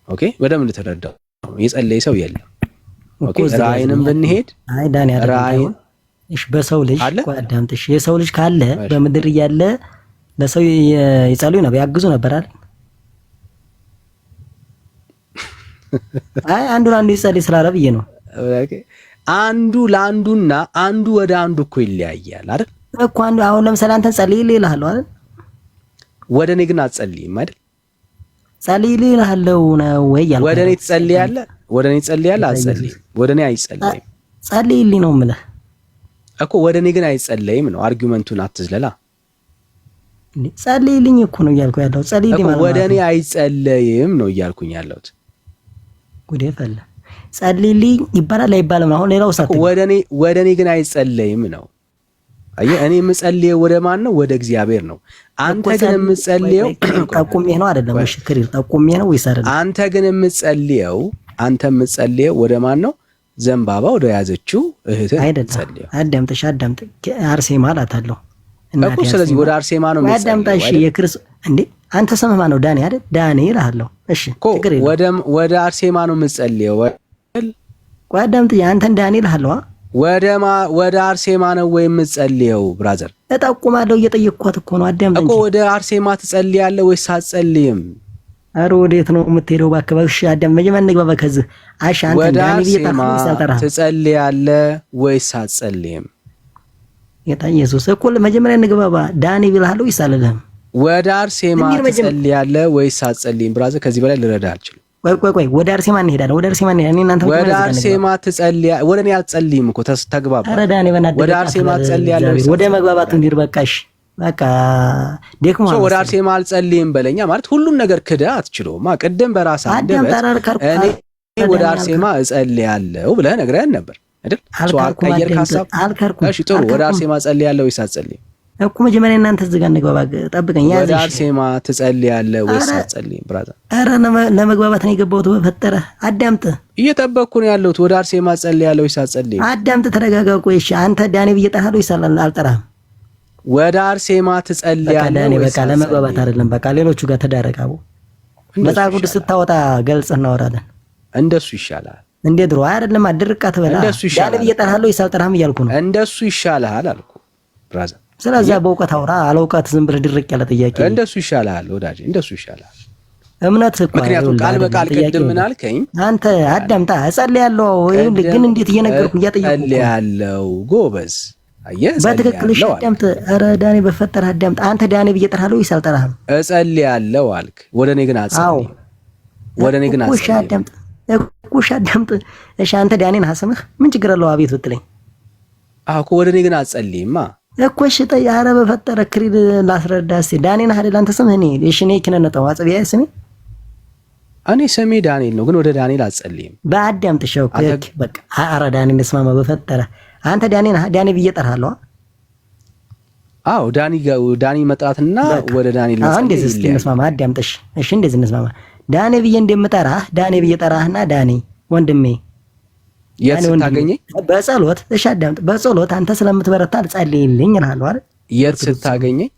ኦኬ በደምብ እንድትረዳው የጸለየ ሰው የለም። ኦኬ ራእይንም ብንሄድ አይ ዳን ያደረገው እሺ በሰው ልጅ አዳምጥሽ የሰው ልጅ ካለ በምድር እያለ ለሰው ይጸልዩ ነበር ያግዙ ነበር አይደል? አይ አንዱ ለአንዱ ይጸልይ ስላለ ብዬ ነው። አንዱ ለአንዱና አንዱ ወደ አንዱ እኮ ይለያያል አይደል እኮ አንዱ አሁን ለምሳሌ አንተን ጸልይ ይልሃለሁ አይደል? ወደ እኔ ግን አትጸልይም አይደል? ጸልይ ይልሃለሁ ነው ወይ ያልኩት? ወደ እኔ ትጸልያለህ? ወደ እኔ ትጸልያለህ? አትጸልይም። ወደ እኔ አይጸልይም። ጸልይልኝ ነው የምልህ እኮ ወደ እኔ ግን አይጸልይም ነው። አርጊውመንቱን አትዝለላ። ጸልይልኝ እኮ ነው እያልኩ ያለው። ጸልይልኝ ማለት ወደ እኔ አይጸልይም ነው እያልኩኝ ያለሁት። ጉዴ ፈላ። ጸልይልኝ ይባላል አይባልም? አሁን ሌላው ሰዓት ወደ እኔ ግን አይጸልይም ነው። አየህ እኔ የምጸልየው ወደ ማን ነው? ወደ እግዚአብሔር ነው። አንተ ግን የምጸልየው ጠቁሜህ ነው አይደለም? እሺ ክሪር ጠቁሜህ ነው ወይስ አይደለም? አንተ ግን የምጸልየው ወደ ማን ነው? ዘንባባ ወደ ያዘችው እህትህ አይደለም። አዳምጥ አርሴማ አላታለሁ እኮ። ስለዚህ ወደ አርሴማ ነው የምጸልየው። አዳምጣሽ የክርስቶስ እንዴ አንተ ስምህ ማን ነው? ዳኒ አይደል? ዳኒ እልሃለሁ። እሺ ችግር የለም። ወደ አርሴማ ነው የምጸልየው። ቆይ አዳምጥ። አንተን ዳኒ እልሃለሁ። ወደ አርሴማ ነው ወይ የምጸልየው? ብራዘር እጠቁማለሁ። እየጠየቅኳት እኮ ነው። አዳምጥ እኮ ወደ አርሴማ ትጸልያለህ ወይስ አትጸልይም? አረ ወዴት ነው የምትሄደው? እባክህ እሺ አዳም መጀመሪያ እንግባባ። ከዚህ አሽ አንተ ዳኒ ብየጣህ ትጸልያለህ ወይስ አትጸልይም? ጌታ ኢየሱስ እኮ መጀመሪያ እንግባባ። ዳኒ ብለሃለሁ ወይስ አልልህም? ወደ አርሴማ ትጸልያለህ ወይስ አትጸልይም? ብራዘር ከዚህ በላይ ልረዳህ አልችልም። ቆይ ወደ አርሴማ እንሄዳለን። ወደ አርሴማ እንሄዳለን። እናንተ ወደ አርሴማ ትጸልያለህ? ወደ እኔ አትጸልይም እኮ ተግባባ። አረ ዳኒ በእናትህ ወደ አርሴማ ትጸልያለህ ወይስ ወደ መግባባት እንሂድ። በቃሽ በቃ ደክሞ ወደ አርሴማ አልጸልይም በለኛ ማለት ሁሉን ነገር ክደህ አትችለውማ። ቅድም በራስህ እኔ ወደ አርሴማ እጸልያለሁ ብለህ ነግረኸን ነበር አይደል? ሰው አቀየር ሐሳብ። እሺ ጥሩ። ወደ አርሴማ እጸልያለሁ ወይስ አትጸልይም እኮ መጀመሪያ እናንተ እዚህ ጋር እንግባባ። ጠብቀኝ። ያዝ። ወደ አርሴማ ትጸልያለህ ወይስ አትጸልይም? ብራዘር አረ ለመግባባት ነው የገባሁት። በፈጠረ አዳምጥ። እየጠበቅኩ ነው ያለሁት። ወደ አርሴማ ትጸልያለህ ወይስ አትጸልይም? አዳምጥ፣ ተረጋጋ። ቆይ እሺ አንተ ዳኒ ብዬ ጠራለሁ ወይስ አልጠራህም? ወደ አርሴማ ትጸልያለህ ወይስ? በቃ ለመግባባት አይደለም። በቃ ሌሎቹ ጋር ተዳረቃቡ። መጽሐፍ ቅዱስ ስታወጣ ገልጽ እናወራለን። እንደሱ ይሻላል። እንደ ድሮ አይደለም። አድርቃ ተበላ። ዳኒ ብዬ ጠራለሁ ወይስ አልጠራህም እያልኩ ነው። እንደሱ ይሻላል አልኩ ብራዘር። ስለዚህ በእውቀት አውራ። አለውቀት ዝም ብለህ ድርቅ ያለ ጥያቄ። እንደሱ ይሻላል ወዳጅ፣ እንደሱ ይሻላል። እምነት እኮ ምክንያቱም ቃል በቃል ቅድም ምን አልከኝ? አንተ አዳምጣ። እጸልያለሁ ግን እንዴት እየነገርኩ እያጠየቅኩ እጸልያለሁ። ጎበዝ አየህ፣ በትክክል እሺ አዳምጥ። ኧረ ዳኒ በፈጠረህ አዳምጥ። አንተ ዳኒ ብዬ ጠራለሁ ወይስ አልጠራህም? እጸልያለሁ አልክ። ወደ እኔ ግን አትጸልይም። ወደ እኔ ግን አትጸልይም። እሺ አዳምጥ እኮ እሺ አዳምጥ። እሺ አንተ ዳኒን ሐሰምህ ምን ችግር አለው? አቤት ብትለኝ እኮ ወደ እኔ ግን አትጸልይማ እኮ። እሺ ኧረ በፈጠረ ክሪድ ላስረዳ እስኪ። ዳኒን አይደል አንተ ስምህ? እኔ እሺ እኔ ኪነነጠው አጽቢያ ስሜ እኔ ስሜ ዳንኤል ነው፣ ግን ወደ ዳንኤል አትጸልይም። በአዳምጥ ሸውክ በቃ። ኧረ ዳኒ እንስማማ በፈጠረ። አንተ ዳኒ ብዬ ጠራለሁ። አዎ ዳኒ መጥራትና ወደ ዳንኤል መጸለይ። እንደዚህ እስኪ እንስማማ። አዳምጥሽ እሺ፣ እንደዚህ እንስማማ። ዳኒ ብዬ እንደምጠራህ ዳኒ ብዬ ጠራህና ዳኒ ወንድሜ የት ስታገኘኝ? በጸሎት እሺ አዳምጥ። በጸሎት አንተ ስለምትበረታ ጸልይልኝ እልሃለሁ አይደል? የት ስታገኘኝ?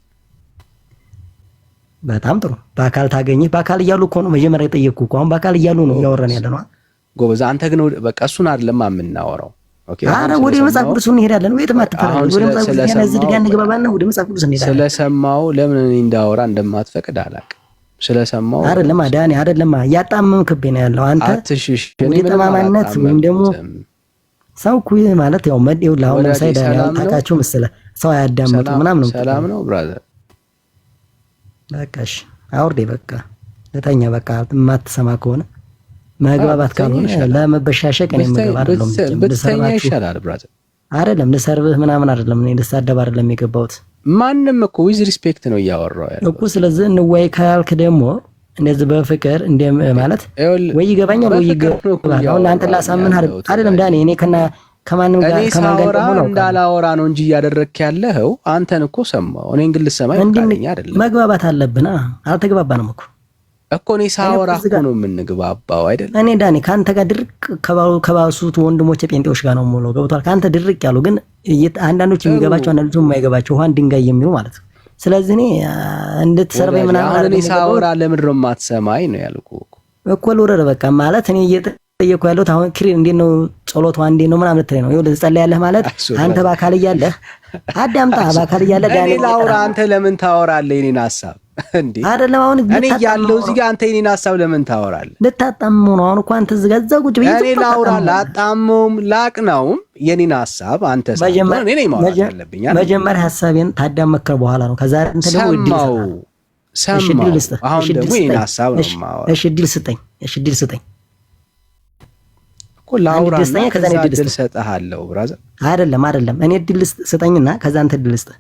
በጣም ጥሩ። በአካል ታገኘህ። በአካል እያሉ እኮ ነው መጀመሪያ የጠየቅኩህ እኮ። አሁን በአካል እያሉ ነው እያወራን ያለ ነው። ጎበዝ። አንተ ግን በቃ እሱን አይደለም የምናወራው። ኦኬ። ኧረ ወደ መጽሐፍ ቅዱስ እንሄዳለን። ወይ ተማትፈራ ወደ መጽሐፍ ቅዱስ ያነዝድ ጋር እንገባባና ወደ መጽሐፍ ቅዱስ እንሄዳለን። ስለሰማው ለምን እኔ እንዳወራ እንደማትፈቅድ አላውቅም። ስለሰማው አይደለም ዳኒ አይደለም ያጣመምክብኝ ነው ያለው አንተ። አትሽሽ። እኔ ተማማነት ወይም ደግሞ ሰው ኩይ ማለት ያው መዴው ለአሁን ለምሳሌ ዳኒ ታውቃቸው መሰለህ ሰው ያዳምጡ ምናምን ነው። ሰላም ነው ብራዘር። በቃሽ አውርዴ በቃ ለተኛ በቃ የማትሰማ ከሆነ መግባባት ካልሆነ ለመበሻሸቅ እኔ መግባባት አይደለም። ብትተኛ ይሻላል ብራዘር። አይደለም ልሰርብህ ምናምን አይደለም። እኔ ልሳደብ አይደለም የገባሁት። ማንንም እኮ ዊዝ ሪስፔክት ነው እያወራው ያለው እኮ። ስለዚህ እንወይ ካልክ ደግሞ እንደዚህ በፍቅር እንደ ማለት ወይ ይገባኛል ወይ ይገባል። አሁን አንተ ላሳምን አይደለም ዳኒ። እኔ ከማንም ጋር ነው እንዳላወራ ነው እንጂ እያደረክ ያለኸው አንተን እኮ ሰማው። እኔን ግን ልሰማኝ ፈቃደኛ አይደለም። መግባባት አለብን። አልተግባባንም እኮ እኔ ሳወራ እኮ ነው የምንግባባው አይደል? እኔ ዳኒ ካንተ ጋር ድርቅ ከባሱት ወንድሞቼ ጴንጤዎች ጋር ነው የምውለው። ገብቷል? ካንተ ድርቅ ያሉ ግን አንዳንዶች የሚገባቸው አንዳንዶች የማይገባቸው ውሃን ድንጋይ የሚሉ ማለት ነው። ስለዚህ እኔ እንድትሰርበኝ ምናምን እኔ ሳወራ ለምንድን ነው የማትሰማኝ ነው ያልኩህ እኮ። ልውረድ በቃ ማለት እኔ እየጠየኩ ያለሁት አሁን ክሪን እንዴት ነው ጸሎቷ እንዴት ነው ምናምን ልትለኝ ነው። ይኸውልህ ትጸልያለህ ማለት አንተ በአካል እያለህ አዳምጣ። በአካል እያለህ ዳኒ ላውራ አንተ ለምን ታወራለህ የኔን ሐሳብ እንዴ? አይደለም አሁን እኔ ያለው እዚህ ጋር አንተ የኔን ሐሳብ ለምን ታወራለህ? ልታጣምሙ ነው አሁን እኮ አንተ እዚህ ጋር እዛ ቁጭ ብዬ እኔ ላውራ ላጣምም ላቅናውም የኔን ሐሳብ አንተ ሳይሆን እኔ ነኝ ማውራት ያለብኝ። መጀመሪያ ሐሳቤን ታዳመከር በኋላ ነው ከዛ አንተ ደግሞ ሰማው አሁን ደግሞ የኔን ሐሳብ ነው ማወራ። እሺ እድል ስጠኝ እኮ ላውራ እና ከዛ እድል ሰጥሃለሁ ብራዘር። አይደለም እኔ እድል ስጠኝና ከዛ አንተ እድል ስጠኝ።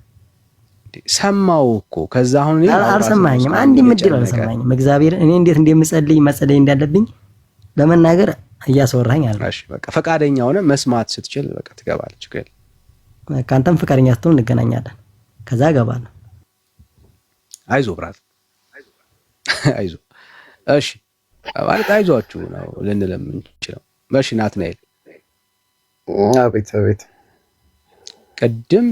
ሰማው እኮ ከዛ አሁን እኔ አልሰማኝም። አንድ ምድል አልሰማኝም። እግዚአብሔር እኔ እንዴት መጸለይ እንዳለብኝ ለመናገር እያስወራኝ አለ። እሺ በቃ ፈቃደኛ ሆነ መስማት ስትችል በቃ ትገባለህ። ችግር የለም። በቃ አንተም ፈቃደኛ ስትሆን እንገናኛለን። ከዛ እገባለሁ። አይዞ ብራዘር አይዞ። እሺ ማለት አይዟችሁ ነው ልንለምን እንችላለን። እሺ ናትናኤል አቤት ቅድም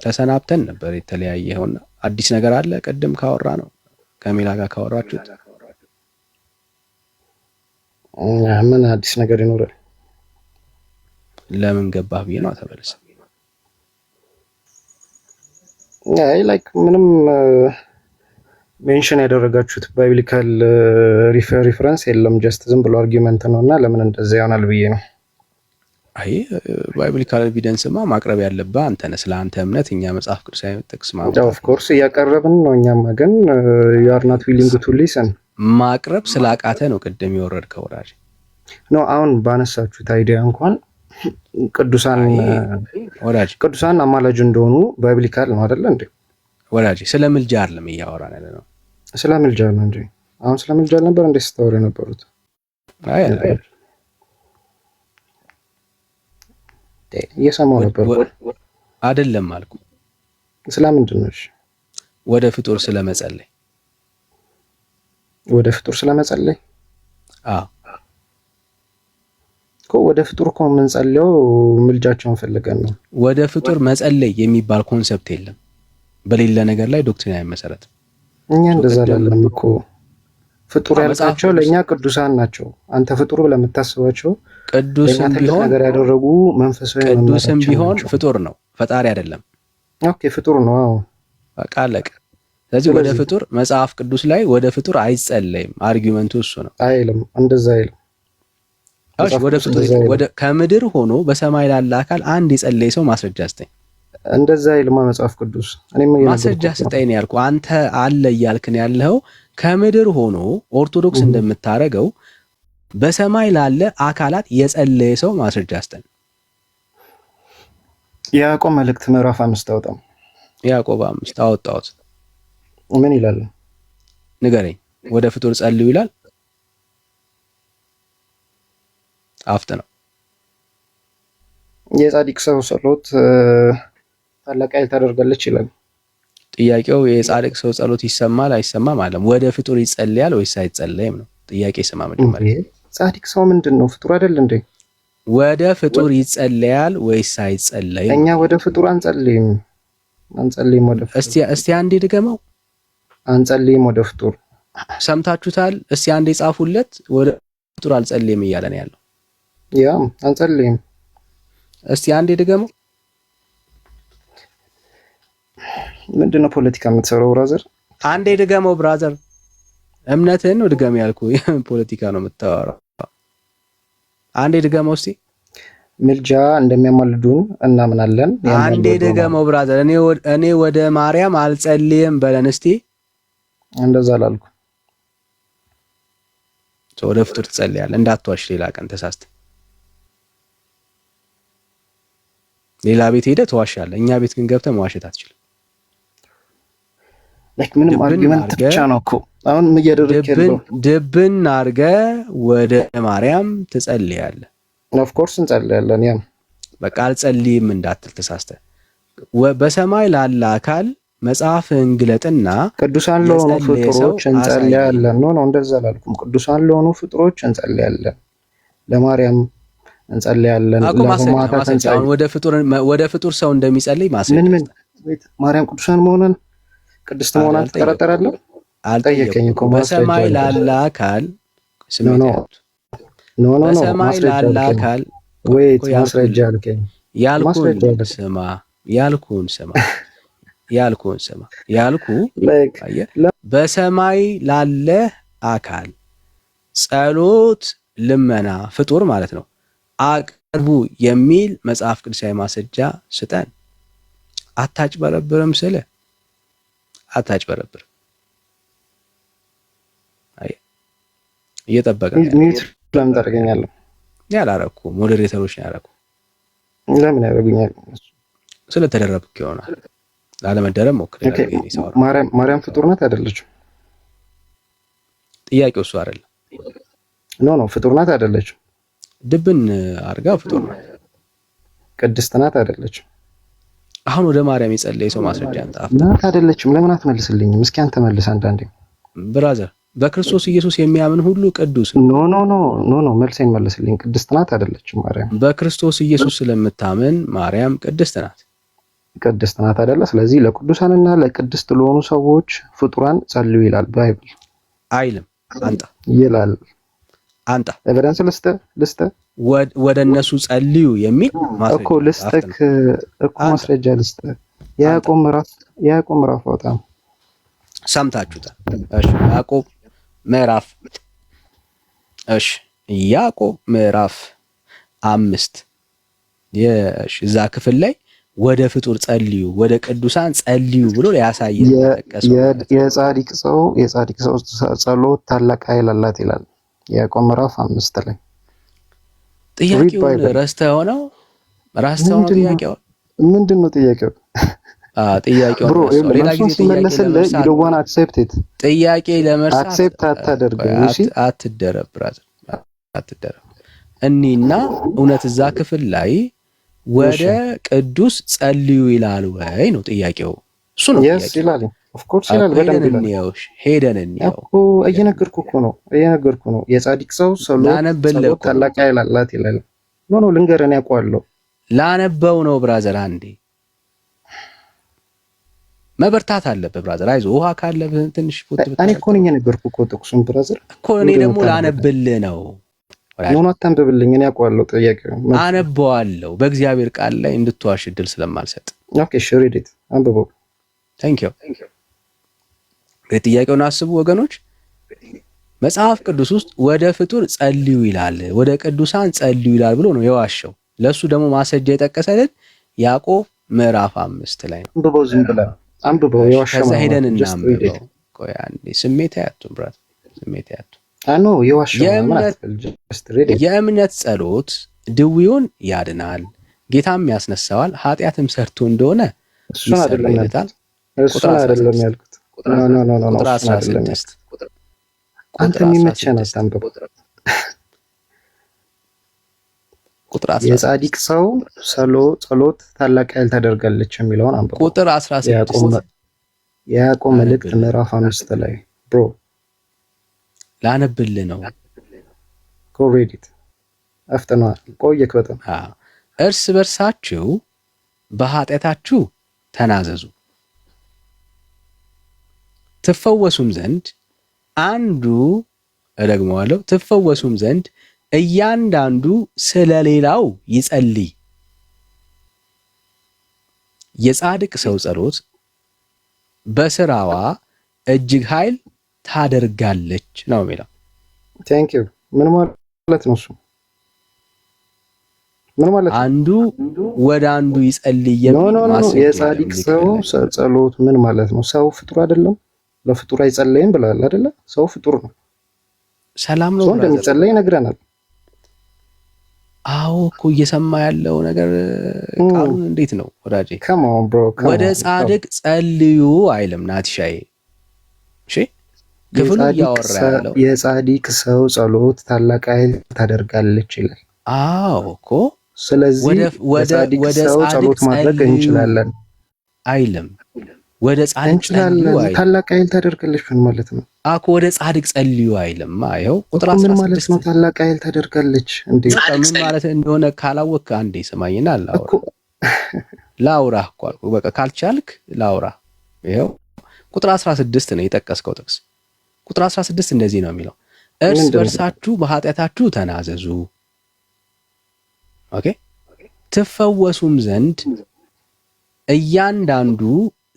ተሰናብተን ነበር የተለያየውና አዲስ ነገር አለ? ቅድም ካወራ ነው ከሜላ ጋር ካወራችሁት ምን አዲስ ነገር ይኖራል? ለምን ገባህ ብዬ ነው ተበለሰ። አይ ላይክ ምንም ሜንሽን ያደረጋችሁት ባይብሊካል ሪፈረንስ የለም። ጀስት ዝም ብሎ አርጊመንት ነውና ለምን እንደዛ ይሆናል ብዬ ነው። አይ ባይብሊካል ኤቪደንስማ ማቅረብ ያለብህ አንተ ነህ። ስለ አንተ እምነት እኛ መጽሐፍ ቅዱሳዊ ጥቅስ ማምጣት ኦፍ ኮርስ እያቀረብን ነው። እኛማ ግን you are not willing to listen ማቅረብ ስላቃተ ነው ቅድም የወረድከው ወራጅ ነው። አሁን ባነሳችሁት አይዲያ እንኳን ቅዱሳን አማላጅ እንደሆኑ ባይብሊካል ነው አይደል እንዴ? ወራጅ ስለ ምልጃ አይደለም እያወራን ያለ ነው። ስለ ምልጃ ነው እንጂ አሁን ስለ ምልጃ ነበር እንዴ ስታወሩ የነበሩት? አይ እየሰማሁ ነበር አይደለም አልኩ። ስለምንድን ነው? ወደ ፍጡር ስለመጸለይ አዎ እኮ ወደ ፍጡር እኮ የምንጸልየው ምልጃቸውን ፈልገን ነው። ወደ ፍጡር መጸለይ የሚባል ኮንሰፕት የለም በሌለ ነገር ላይ ዶክትሪን አይመሰረትም። እኛ እንደዛ አይደለም እኮ ፍጡር ያልካቸው ለኛ ቅዱሳን ናቸው። አንተ ፍጡር ብለህ የምታስባቸው ቅዱስም ቢሆን ነገር ያደረጉ መንፈሳዊ ቅዱስም ቢሆን ፍጡር ነው፣ ፈጣሪ አይደለም። ኦኬ ፍጡር ነው። አዎ በቃ አለቀ። ስለዚህ ወደ ፍጡር መጽሐፍ ቅዱስ ላይ ወደ ፍጡር አይጸለይም። አርጊመንቱ እሱ ነው። አይልም፣ እንደዛ አይልም። እሺ ወደ ፍጡር ወደ ከምድር ሆኖ በሰማይ ላለ አካል አንድ የጸለየ ሰው ማስረጃ ስጠኝ። እንደዛ አይልማ መጽሐፍ ቅዱስ። እኔም ማስረጃ ስጠኝ ያልኩ አንተ አለ እያልክን ያለው ከምድር ሆኖ ኦርቶዶክስ እንደምታረገው በሰማይ ላለ አካላት የጸለየ ሰው ማስረጃ ስጠኝ። ያዕቆብ መልእክት ምዕራፍ 5 አውጣው። ያዕቆብ 5 አወጣሁት። ምን ይላል ንገረኝ። ወደ ፍጡር ጸልዩ ይላል። አፍጥ ነው። የጻድቅ ሰው ጸሎት ታላቅ ኃይል ታደርጋለች ይላል። ጥያቄው የጻድቅ ሰው ጸሎት ይሰማል አይሰማም አለም። ወደ ፍጡር ይጸልያል ወይስ አይጸልይም ነው ጥያቄ። ስማ መጀመሪያ ጻድቅ ሰው ምንድነው? ፍጡር አይደል እንዴ? ወደ ፍጡር ይጸልያል ወይስ አይጸልይም? እኛ ወደ ፍጡር አንጸልይም ወደ ፍጡር። እስቲ አንዴ ድገመው። አንጸልይም ወደ ፍጡር። ሰምታችሁታል? እስቲ አንዴ ጻፉለት። ወደ ፍጡር አልጸልይም እያለ ነው ያለው። ያ አንጸልይም። እስቲ አንዴ ድገመው። ምንድነው ፖለቲካ የምትሰራው ብራዘር? አንዴ ድገመው ብራዘር። እምነትህን ነው ድገም ያልኩ። ፖለቲካ ነው የምታወራው። አንዴ ድገመው እስቲ። ምልጃ እንደሚያማልዱን እናምናለን። አንዴ ድገመው ብራዘር። እኔ ወደ ማርያም አልጸልይም በለን እስቲ። እንደዛ አላልኩ። ወደ ፍጡር ትጸልያለህ። እንዳትዋሽ ሌላ ቀን ተሳስተ ሌላ ቤት ሄደህ ተዋሻለህ። እኛ ቤት ግን ገብተህ መዋሸት አትችልም። ምንም አርጊመንት ብቻ ነው እኮ አሁን እያደረግህ ያለው። ድብን አድርገህ ወደ ማርያም ትጸልያለህ። ኦፍ ኮርስ እንጸልያለን። ያም በቃ አልጸልይም እንዳትል ተሳስተ። በሰማይ ላለ አካል መጽሐፍን ግለጥና ቅዱሳን ለሆኑ ፍጡሮች እንጸልያለን። ነው እንደዛ አላልኩም። ቅዱሳን ለሆኑ ፍጡሮች እንጸልያለን፣ ለማርያም እንጸልያለን፣ ለማታት እንጸልያለን። ወደ ፍጡር ሰው እንደሚጸልይ ማስረጃ ምን ማርያም ቅዱሳን መሆኗን ቅድስት መሆኗን ትጠራጠራለህ? አልጠየቀኝ እኮ በሰማይ ላለ አካል በሰማይ ላለ አካል ወይት ማስረጃ አልከኝ። ያልኩን ስማ በሰማይ ላለ አካል ጸሎት፣ ልመና ፍጡር ማለት ነው አቅርቡ የሚል መጽሐፍ ቅዱሳዊ ማስረጃ ስጠን። አታጭበረብርም ስለ አታጭበረብር እየጠበቅን ለምን ታደርገኛለህ? ያላረኩ ሞዴሬተሮች ነው ያረኩ። ለምን ያደርጉኛል? ስለተደረብክ ይሆናል። ላለመደረብ ሞክር። ማርያም ፍጡር ናት አይደለችም? ጥያቄው እሱ አይደለም። ኖ ፍጡር ናት አይደለችም? ድብን አርጋ ፍጡር ናት። ቅድስት ናት አይደለችም? አሁን ወደ ማርያም የጸለየ ሰው ማስረጃ አንጣፍ ናት አይደለችም? ለምን አትመልስልኝም? እስኪ አንተ መልስ አንዳንዴ። ብራዘር በክርስቶስ ኢየሱስ የሚያምን ሁሉ ቅዱስ ኖ መልሴን መልስልኝ። ቅድስት ናት አይደለችም ማርያም? በክርስቶስ ኢየሱስ ስለምታምን ማርያም ቅድስት ናት። ቅድስት ናት አይደለ? ስለዚህ ለቅዱሳንና ለቅድስት ለሆኑ ሰዎች ፍጡራን ጸልዩ ይላል ባይብል አይልም? አንጣ ይላል። አንጣ ኤቪደንስ ልስተ ወደ እነሱ ጸልዩ የሚል ማስረጃ እኮ ልስጥክ እኮ ማስረጃ ልስጥ። ያዕቆብ ምዕራፍ በጣም ሰምታችሁታል። እሺ ያዕቆብ ምዕራፍ 5 እዛ ክፍል ላይ ወደ ፍጡር ጸልዩ፣ ወደ ቅዱሳን ጸልዩ ብሎ ያሳየን ተጠቀሰው። የጻድቅ ሰው ጸሎት ታላቅ ኃይል አላት ይላል ያዕቆብ ምዕራፍ 5 ላይ። ጥያቄውን ረስተኸው ነው ጥያቄው ምንድን ነው? ጥያቄው ሌላ ጊዜ ሲመለስልህ you don't want to accept it። ጥያቄ ለመርሳት አክሴፕት አታደርግም። እሺ አትደረብ ብራዘር፣ አትደረብ። እኒና እውነት እዛ ክፍል ላይ ወደ ቅዱስ ጸልዩ ይላል ወይ ነው ጥያቄው። እሱ ነው ጥያቄው። ይላል ኦፍ ኮርስ ይላል። በደንብ ይላል። ሄደን እንየው እኮ እየነገርኩህ ነው። የጻድቅ ሰው ጸሎት ታላቅ ኃይል አላት ይላል። ኖ ልንገርህ፣ እኔ አውቀዋለሁ። ላነበው ነው ብራዘር። አንዴ መበርታት አለብህ ብራዘር። አይዞህ፣ ውሃ ካለብህ ትንሽ ፉት ብትል። እኔ እኮ ነኝ የነገርኩህ እኮ ጥቅሱን ብራዘር እኮ እኔ ደግሞ ላነብልህ ነው። ኖ አታንብብልኝ፣ እኔ አውቀዋለሁ ጥያቄው። አነበዋለሁ በእግዚአብሔር ቃል ላይ እንድትዋሽ እድል ስለማልሰጥ። ኦኬ ሪድ ኢት፣ አንብበው። ታንክ ዩ። ጥያቄውን አስቡ ወገኖች። መጽሐፍ ቅዱስ ውስጥ ወደ ፍጡር ጸልዩ ይላል፣ ወደ ቅዱሳን ጸልዩ ይላል ብሎ ነው የዋሸው። ለሱ ደግሞ ማስረጃ የጠቀሰልን ያዕቆብ ምዕራፍ 5 ላይ ነው። አንብበው፣ ዝም ብለህ አንብበው። የዋሸው ከዛ ሄደን እናንብበው። ቆይ አንዴ፣ ስሜት ያቱን ብራት፣ ስሜት ያቱ አኖ የዋሸው የእምነት ጸሎት ድውዩን ያድናል፣ ጌታም ያስነሳዋል፣ ኃጢአትም ሰርቶ እንደሆነ ይሰረይለታል። እሱን አይደለም ያልኩት። ኖ ቁጥር 16 አንተ የሚመቸን አታንብብ። ቁጥር 16 የጻድቅ ሰው ጸሎት ታላቅ ኃይል ታደርጋለች የሚለውን አንብብ። ቁጥር 16 የያዕቆብ መልእክት ምዕራፍ 5 ላይ ብሮ ላነብልህ ነው። ኮሬዲት አፍጠና ቆየክ በጣም እርስ በርሳችሁ በኃጢአታችሁ ተናዘዙ ትፈወሱም ዘንድ ትፈወሱም ዘንድ እያንዳንዱ ስለሌላው ይጸልይ። የጻድቅ ሰው ጸሎት በስራዋ እጅግ ኃይል ታደርጋለች ነው የሚለው። ቴንክ ዩ። ምን ማለት ነው እሱ? ምን ማለት ነው? አንዱ ወደ አንዱ ይጸልይ የሚል ማስረጃ። የጻድቅ ሰው ጸሎት ምን ማለት ነው? ሰው ፍጡር አይደለም? ለፍጡር አይጸለይም ብለሃል አይደለ? ሰው ፍጡር ነው። ሰላም ነው። ሰው እንደሚጸለይ ይነግረናል። አዎ እኮ እየሰማ ያለው ነገር ቃሉን እንዴት ነው ወዳጄ? ወደ ጻድቅ ጸልዩ አይልም ናቲሻዬ። እሺ ክፍሉ ያወራ ያለው የጻድቅ ሰው ጸሎት ታላቅ ኃይል ታደርጋለች ይላል። አዎ እኮ ስለዚህ ለጻድቅ ሰው ጸሎት ማድረግ እንችላለን አይልም። ወደ ጻድቅ ጸልዩ አይልም። ታላቅ ኃይል ታደርጋለች ምን ማለት ነው? አኮ ወደ ጻድቅ ጸልዩ አይልም። ይኸው ቁጥር 16 ምን ማለት ነው? ታላቅ ኃይል ታደርጋለች እንዴ? ምን ማለት እንደሆነ ካላወቅህ አንዴ ስማኝና ላውራ እኮ አልኩ። በቃ ካልቻልክ ላውራ። ይኸው ቁጥር 16 ነው የጠቀስከው ጥቅስ። ቁጥር 16 እንደዚህ ነው የሚለው፣ እርስ በርሳችሁ በኃጢአታችሁ ተናዘዙ፣ ኦኬ፣ ትፈወሱም ዘንድ እያንዳንዱ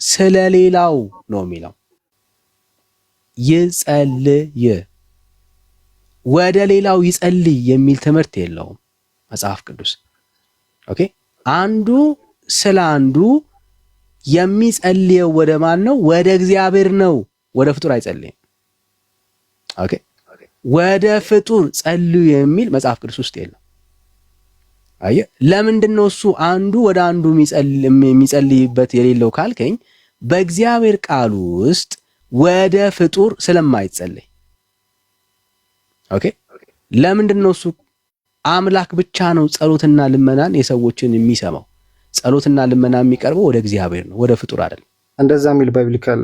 ስለሌላው ነው የሚለው ይጸልይ። ወደ ሌላው ይጸልይ የሚል ትምህርት የለውም መጽሐፍ ቅዱስ። ኦኬ፣ አንዱ ስለ አንዱ የሚጸልየው ወደ ማን ነው? ወደ እግዚአብሔር ነው። ወደ ፍጡር አይጸልይም። ኦኬ፣ ወደ ፍጡር ጸልዩ የሚል መጽሐፍ ቅዱስ ውስጥ የለም። አየህ፣ ለምንድን ነው እሱ አንዱ ወደ አንዱ የሚጸልይበት የሌለው ካልከኝ፣ በእግዚአብሔር ቃል ውስጥ ወደ ፍጡር ስለማይጸልይ። ኦኬ፣ ለምንድን ነው እሱ አምላክ ብቻ ነው ጸሎትና ልመናን የሰዎችን የሚሰማው? ጸሎትና ልመና የሚቀርበው ወደ እግዚአብሔር ነው፣ ወደ ፍጡር አይደለም። እንደዛ የሚል ባይብሊካል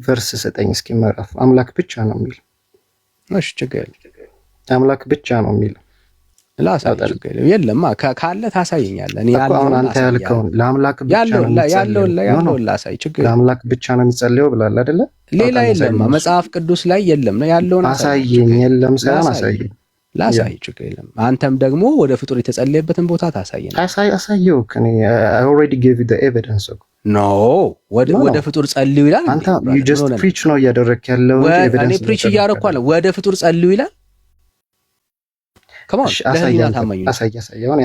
ቨርስ ሰጠኝ እስኪ ምዕራፍ። አምላክ ብቻ ነው የሚል። እሺ፣ ችግር አምላክ ብቻ ነው የሚል የለማ ካለ ታሳየኛለህ። እኔ አሁን አንተ ያልከውን ለአምላክ ብቻ ነው ያለው ላሳይ። ችግር ለአምላክ ብቻ ነው የሚጸልየው ብላል አይደለ? ሌላ የለማ መጽሐፍ ቅዱስ ላይ የለም ነው ያለውን አሳየኝ። የለም ሳይሆን አሳየኝ፣ ላሳይ። ችግር የለም። አንተም ደግሞ ወደ ፍጡር የተጸለየበትን ቦታ ታሳየኝ። አሳየው። እኔ I already gave you the evidence። ኖ ወደ ፍጡር ጸልዩ ይላል። አንተ you just preach ነው እያደረክ ያለው እንጂ ኤቪደንስ እኔ ፕሪች እያደረኩ አለ። ወደ ፍጡር ጸልዩ ይላል።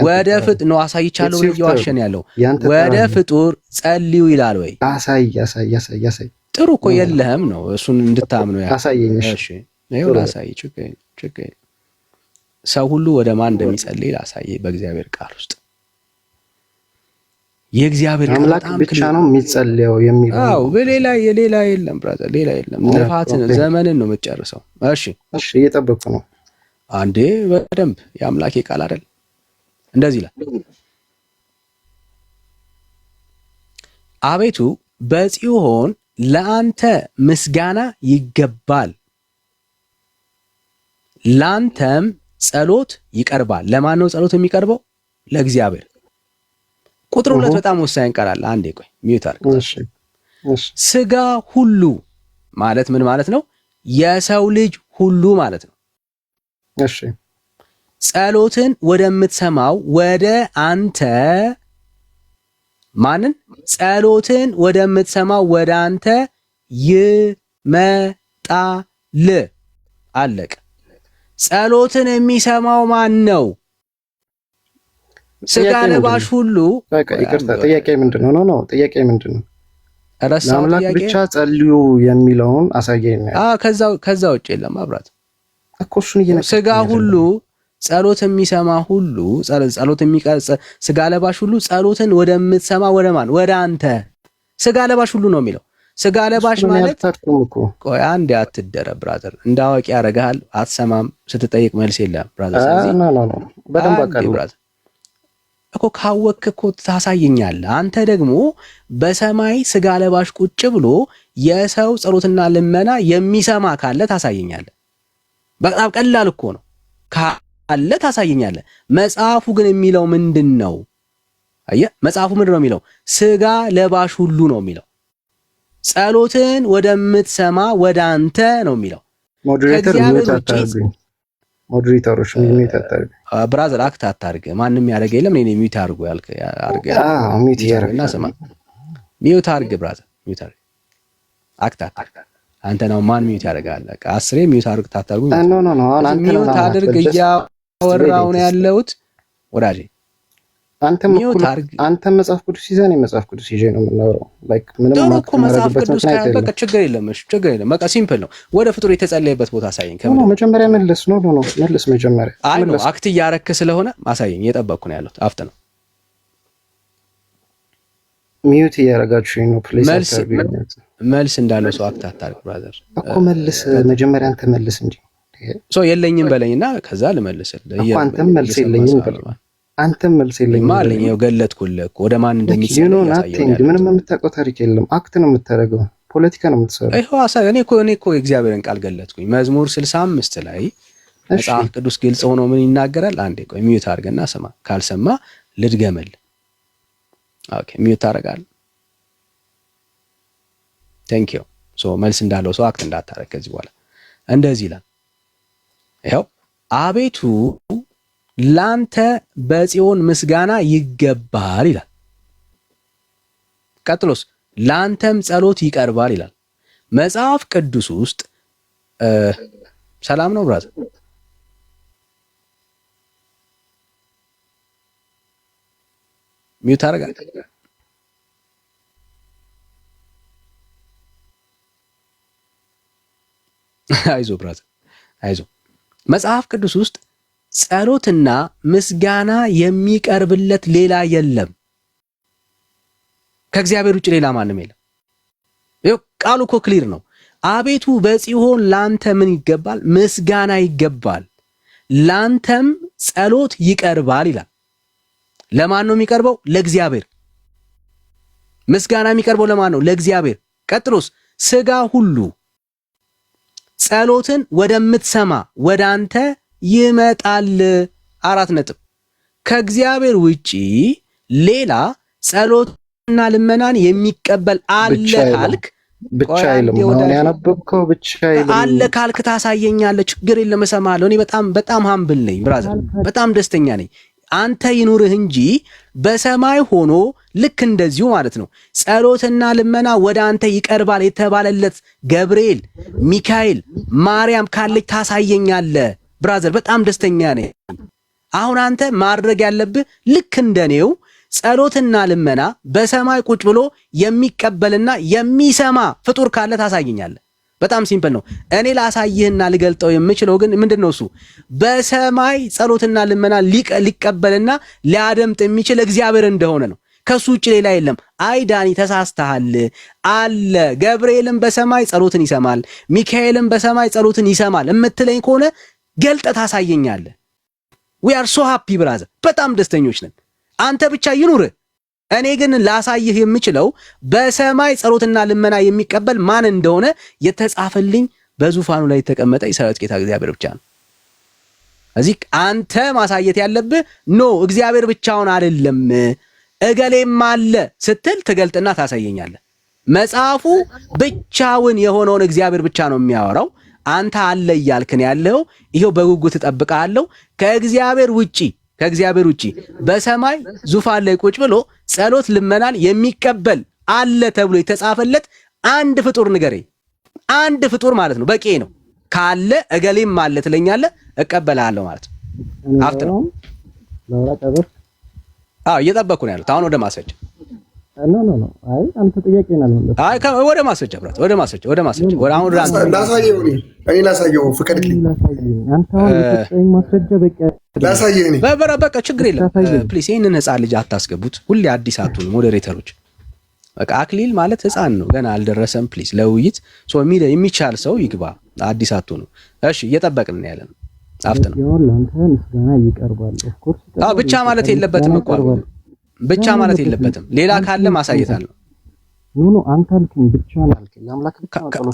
ወደ ፍጡር ነው አሳይቻለሁ ብዬ ዋሸን ያለው። ወደ ፍጡር ጸልዩ ይላል ወይ? አሳይ። ጥሩ እኮ የለህም ነው እሱን እንድታምነው ያ አሳየኝ። እሺ ይኸው ላሳይ። ችግር ሰው ሁሉ ወደ ማን እንደሚጸልይ ላሳይ። በእግዚአብሔር ቃል ውስጥ የእግዚአብሔር ቃል አምላክ ብቻ ነው የሚጸልየው የሚለው። አዎ በሌላ የለም ብራዘር፣ ሌላ የለም። ልፋትን ዘመንን ነው የምትጨርሰው። እሺ እየጠበቅኩ ነው። አንዴ በደንብ የአምላኬ ቃል አይደል እንደዚህ ይላል፣ አቤቱ በጽዮን ለአንተ ምስጋና ይገባል፣ ላንተም ጸሎት ይቀርባል። ለማን ነው ጸሎት የሚቀርበው? ለእግዚአብሔር። ቁጥር 2 በጣም ወሳኝ ቃል አለ። አንዴ ቆይ ሚዩት አድርግ። ስጋ ሁሉ ማለት ምን ማለት ነው? የሰው ልጅ ሁሉ ማለት ነው። እሺ ጸሎትን ወደምትሰማው ወደ አንተ ማንን? ጸሎትን ወደምትሰማው ወደ አንተ ይመጣል። አለቀ። ጸሎትን የሚሰማው ማን ነው? ስጋ ለባሽ ሁሉ። ይቅርታ፣ ጥያቄ ምንድነው? ነው ጥያቄ ምንድነው? ለአምላክ ብቻ ጸልዩ የሚለውን አሳየኝ። ከዛ ውጭ የለም አብራት እኮ እሱን ስጋ ሁሉ ጸሎት የሚሰማ ሁሉ ጸሎት የሚቀርጽ ስጋ ለባሽ ሁሉ ጸሎትን ወደምትሰማ ወደ ማን? ወደ አንተ። ስጋ ለባሽ ሁሉ ነው የሚለው። ስጋ ለባሽ ማለት ቆይ አንዴ አትደረ ብራዘር፣ እንዳዋቂ ያረጋል። አትሰማም፣ ስትጠይቅ መልስ የለም ብራዘር። ስለዚህ በደንብ አቀርብ ብራዘር እኮ ካወቅክ እኮ ታሳየኛለህ። አንተ ደግሞ በሰማይ ስጋ ለባሽ ቁጭ ብሎ የሰው ጸሎትና ልመና የሚሰማ ካለ ታሳየኛለህ። በጣም ቀላል እኮ ነው። ካለ ታሳየኛለህ። መጽሐፉ ግን የሚለው ምንድን ነው? አየህ፣ መጽሐፉ ምንድን ነው የሚለው? ስጋ ለባሽ ሁሉ ነው የሚለው። ጸሎትን ወደምትሰማ ወደ አንተ ነው የሚለው። ሞዴሬተሮች ሚዩት አታርግ ብራዘር፣ አክት አታርግ። ማንም ያደረገ የለም። እኔ ሚዩት አድርጎ ያልከ ሚዩት ያደርግና ስማ፣ ሚዩት አድርግ ብራዘር፣ ሚዩት አድርግ። አክት አታርግ። አንተ ነው ማን ሚዩት ያደርጋል? በቃ 10 ሚዩት አድርግ። ታታርጉ ኖ አንተ ነው ሚዩት አድርግ። እያወራሁ ነው ያለሁት ወዳጄ። አንተ መጽሐፍ ቅዱስ ይዘህ ነው መጽሐፍ ቅዱስ ይዤ ነው የምናወራው። ላይክ ምንም ማለት መጽሐፍ ቅዱስ በቃ ችግር የለም። እሺ ችግር የለም። በቃ ሲምፕል ነው። ወደ ፍጡር የተጸለየበት ቦታ አሳየኝ። መጀመሪያ መልስ መልስ መጀመሪያ አክት እያረክ ስለሆነ ማሳየኝ። እየጠበቅኩ ነው ያለሁት። አፍጥ ነው ሚዩት እያረጋችሁ ነው። ፕሊዝ መልስ እንዳለው ሰው አክት አታርግ ብራዘር እኮ መልስ። መጀመሪያ አንተ መልስ እንጂ የለኝም በለኝና ከዛ ልመልስልህ። አንተም መልስ የለኝም በለኝ። አንተም መልስ የለኝም ማለት ነው። ገለጥኩልህ ወደ ማን እንደሚሰራ ምንም የምታውቀው ታሪክ የለም። አክት ነው የምታደርገው፣ ፖለቲካ ነው የምትሰራው። እኔ እኮ የእግዚአብሔርን ቃል ገለጥኩኝ። መዝሙር 65 ላይ መጽሐፍ ቅዱስ ግልጽ ሆኖ ምን ይናገራል? አንዴ ቆይ ሚዩት አድርገና ስማ። ካልሰማ ልድገመል። ኦኬ ሚዩት ታደርጋለህ። ቴንክ ዩ። መልስ እንዳለው ሰው አክት እንዳታረግ ከዚህ በኋላ እንደዚህ ይላል። ይኸው አቤቱ ላንተ በጽዮን ምስጋና ይገባል ይላል። ቀጥሎስ ላንተም ጸሎት ይቀርባል ይላል። መጽሐፍ ቅዱስ ውስጥ ሰላም ነው ብራዘር? ሚዩት አደርጋለሁ። አይዞ ብራዘር አይዞ። መጽሐፍ ቅዱስ ውስጥ ጸሎትና ምስጋና የሚቀርብለት ሌላ የለም። ከእግዚአብሔር ውጭ ሌላ ማንም የለም። ይኸው ቃሉ እኮ ክሊር ነው። አቤቱ በጽዮን ላንተ ምን ይገባል? ምስጋና ይገባል፣ ላንተም ጸሎት ይቀርባል ይላል። ለማን ነው የሚቀርበው? ለእግዚአብሔር። ምስጋና የሚቀርበው ለማን ነው? ለእግዚአብሔር። ቀጥሎስ ሥጋ ሁሉ ጸሎትን ወደምትሰማ ወደ አንተ ይመጣል። 4 ነጥብ። ከእግዚአብሔር ውጪ ሌላ ጸሎትና ልመናን የሚቀበል አለ ካልክ ብቻ አይልም። አሁን ያነበብከው ብቻ አይልም አለ ካልክ ታሳየኛለህ። ችግር የለም እሰማለሁ። እኔ በጣም ሃምብል ነኝ ብራዘር፣ በጣም ደስተኛ ነኝ። አንተ ይኑርህ እንጂ በሰማይ ሆኖ ልክ እንደዚሁ ማለት ነው ጸሎትና ልመና ወደ አንተ ይቀርባል የተባለለት ገብርኤል፣ ሚካኤል፣ ማርያም ካለች ታሳየኛለህ ብራዘር። በጣም ደስተኛ ነኝ። አሁን አንተ ማድረግ ያለብህ ልክ እንደኔው ጸሎትና ልመና በሰማይ ቁጭ ብሎ የሚቀበልና የሚሰማ ፍጡር ካለ ታሳየኛለህ። በጣም ሲምፕል ነው። እኔ ላሳይህና ልገልጠው የምችለው ግን ምንድነው? እሱ በሰማይ ጸሎትና ልመና ሊቀበልና ሊያደምጥ የሚችል እግዚአብሔር እንደሆነ ነው። ከሱ ውጭ ሌላ የለም። አይ ዳኒ ተሳስተሃል አለ። ገብርኤልም በሰማይ ጸሎትን ይሰማል፣ ሚካኤልም በሰማይ ጸሎትን ይሰማል እምትለኝ ከሆነ ገልጠ ታሳየኛለህ። we are so happy brother፣ በጣም ደስተኞች ነን። አንተ ብቻ ይኑርህ። እኔ ግን ላሳይህ የምችለው በሰማይ ጸሎትና ልመና የሚቀበል ማን እንደሆነ የተጻፈልኝ በዙፋኑ ላይ የተቀመጠ የሰራዊት ጌታ እግዚአብሔር ብቻ ነው። እዚህ አንተ ማሳየት ያለብህ እግዚአብሔር ብቻውን አይደለም እገሌም አለ ስትል ትገልጥና ታሳየኛለህ። መጽሐፉ ብቻውን የሆነውን እግዚአብሔር ብቻ ነው የሚያወራው። አንተ አለ እያልክን ያለው ይሄው በጉጉት እጠብቅሃለሁ። ከእግዚአብሔር ውጪ በሰማይ ዙፋን ላይ ቁጭ ብሎ ጸሎት ልመናን የሚቀበል አለ ተብሎ የተጻፈለት አንድ ፍጡር ንገረኝ። አንድ ፍጡር ማለት ነው፣ በቂ ነው። ካለ እገሌም አለ ትለኛለህ፣ እቀበላለሁ ማለት ነው። ሀብት ነው። እየጠበኩ ነው ያሉት። አሁን ወደ ማስረጃ አይ አንተ ጥያቄ ነው። አይ ወደ ማስረጃ ብራት፣ ወደ ማስረጃ ወደ አሁን ላሳየው። እኔ ላሳየው፣ ፍቀድልኝ። አንተ አሁን ማስረጃ በቃ ላሳየው። እኔ በቃ ችግር የለም። ፕሊስ ይሄንን ህፃን ልጅ አታስገቡት። ሁሌ አዲስ አትሁኑ ሞዴሬተሮች። በቃ አክሊል ማለት ህፃን ነው፣ ገና አልደረሰም። ፕሊስ ለውይይት የሚቻል ሰው ይግባ። አዲስ አትሁኑ። እሺ እየጠበቅን ነው ያለን። ሀብት ነው። ለአንተ ምስጋና ይቀርባል። ኦፍኮርስ ብቻ ማለት የለበትም እኮ ብቻ ማለት የለበትም። ሌላ ካለ ማሳየታለሁ። አንተ አልከኝ ብቻ ነው አልከኝ። አምላክ ብቻ ነው።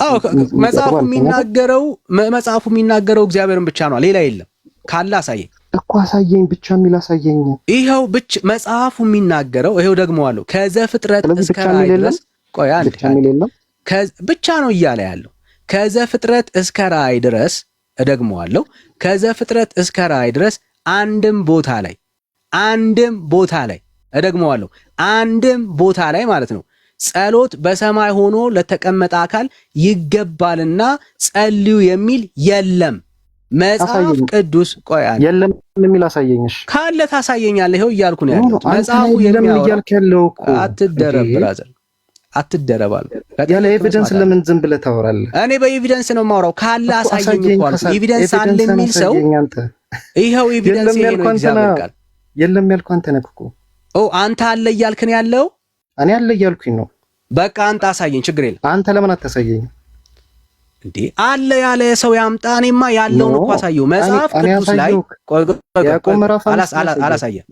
መጽሐፉ የሚናገረው እግዚአብሔርን ብቻ ነው፣ ሌላ የለም። ካለ አሳየኝ እኮ አሳየኝ፣ ብቻ የሚል አሳየኝ። ይሄው ብቻ መጽሐፉ የሚናገረው ይሄው ደግሞ አለው ከዘፍጥረት እስከ ራእይ ድረስ። ቆይ አንድ ብቻ ነው እያለ ያለው ከዘፍጥረት እስከ ራእይ ድረስ። እደግመዋለሁ ከዘፍጥረት እስከ ራእይ ድረስ አንድም ቦታ ላይ እደግመዋለሁ አንድም ቦታ ላይ ማለት ነው ጸሎት በሰማይ ሆኖ ለተቀመጠ አካል ይገባልና ጸልዩ የሚል የለም። መጽሐፍ ቅዱስ ቆይ አንዴ የለም የሚል አሳየኝሽ ካለ ታሳየኛለህ። ይሄው እያልኩ ነው ያለሁት። መጽሐፉ የሚያወራው አትደረብ ብራዘር፣ አትደረባል። ያለ ኤቪደንስ ለምን ዝም ብለህ ታወራለህ? እኔ በኤቪደንስ ነው የማወራው። ካለ አሳየኝ እኮ አልኩ። ኤቪደንስ አለ የሚል ሰው ይሄው ኤቪደንስ ይሄ ነው እግዚአብሔር ቃል። የለም ያልኩህ አንተ ነህ እኮ። አንተ አለ እያልክ ነው ያለው። እኔ አለ እያልኩኝ ነው። በቃ አንተ አሳየኝ፣ ችግር የለም። አንተ ለምን አታሳየኝ? እንዴ አለ ያለ ሰው ያምጣ። እኔማ ያለውን እኮ አሳየው። መጽሐፍ ቅዱስ ላይ አላሳየም።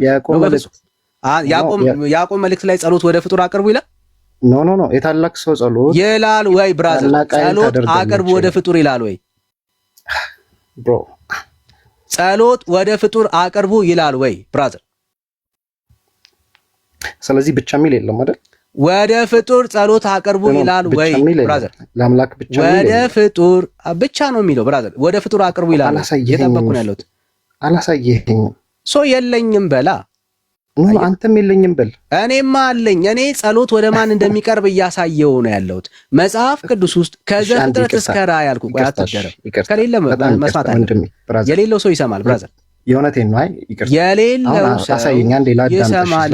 ያዕቆብ መልእክት ላይ ጸሎት ወደ ፍጡር አቅርቡ ይላል። ኖ የታላቅ ሰው ጸሎት ይላል ወይ ብራዘር? ጸሎት አቅርቡ ወደ ፍጡር ይላል ወይ ብሮ? ጸሎት ወደ ፍጡር አቅርቡ ይላል ወይ ብራዘር? ስለዚህ ብቻ የሚል የለም አይደል? ወደ ፍጡር ጸሎት አቅርቡ ይላል ወይ ብራዘር? ለአምላክ ብቻ ወደ ፍጡር ብቻ ነው የሚለው ብራዘር። ወደ ፍጡር አቅርቡ ይላል። እየጠበቅኩ ነው ያለሁት። አላሳየኸኝም። የለኝም በላ። አንተም የለኝም በል። እኔማ አለኝ። እኔ ጸሎት ወደ ማን እንደሚቀርብ እያሳየው ነው ያለሁት መጽሐፍ ቅዱስ ውስጥ ከዘፍጥረት እስከ ራዕይ ያልኩ። ቆይ አትደረም። ከሌለ መስማት አለ። የሌለው ሰው ይሰማል ብራዘር። የእውነቴን ነው። አይ ይቅርታ፣ የሌለው ሰው አሳየኝ። አንዴ ይሰማል።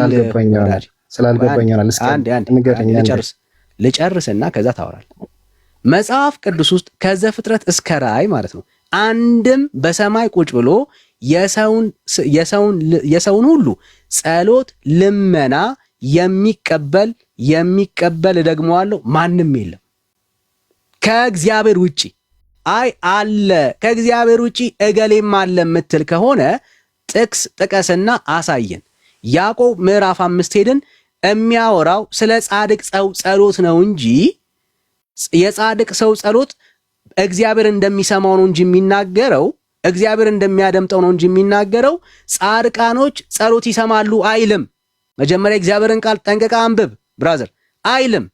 ስላልገባኝ ይሆናል። እስኪ ንገረኝ። ልጨርስና ከዛ ታወራለህ። መጽሐፍ ቅዱስ ውስጥ ከዘፍጥረት እስከ ራዕይ ማለት ነው አንድም በሰማይ ቁጭ ብሎ የሰውን ሁሉ ጸሎት ልመና የሚቀበል ደግመዋለሁ ማንም የለም ከእግዚአብሔር ውጪ። አይ አለ ከእግዚአብሔር ውጪ እገሌም አለ የምትል ከሆነ ጥቅስ ጥቀስና አሳየን። ያዕቆብ ምዕራፍ 5 ሄድን የሚያወራው ስለ ጻድቅ ሰው ጸሎት ነው እንጂ የጻድቅ ሰው ጸሎት እግዚአብሔር እንደሚሰማው ነው እንጂ የሚናገረው እግዚአብሔር እንደሚያደምጠው ነው እንጂ የሚናገረው ጻድቃኖች ጸሎት ይሰማሉ አይልም። መጀመሪያ እግዚአብሔርን ቃል ጠንቀቃ አንብብ ብራዘር አይልም።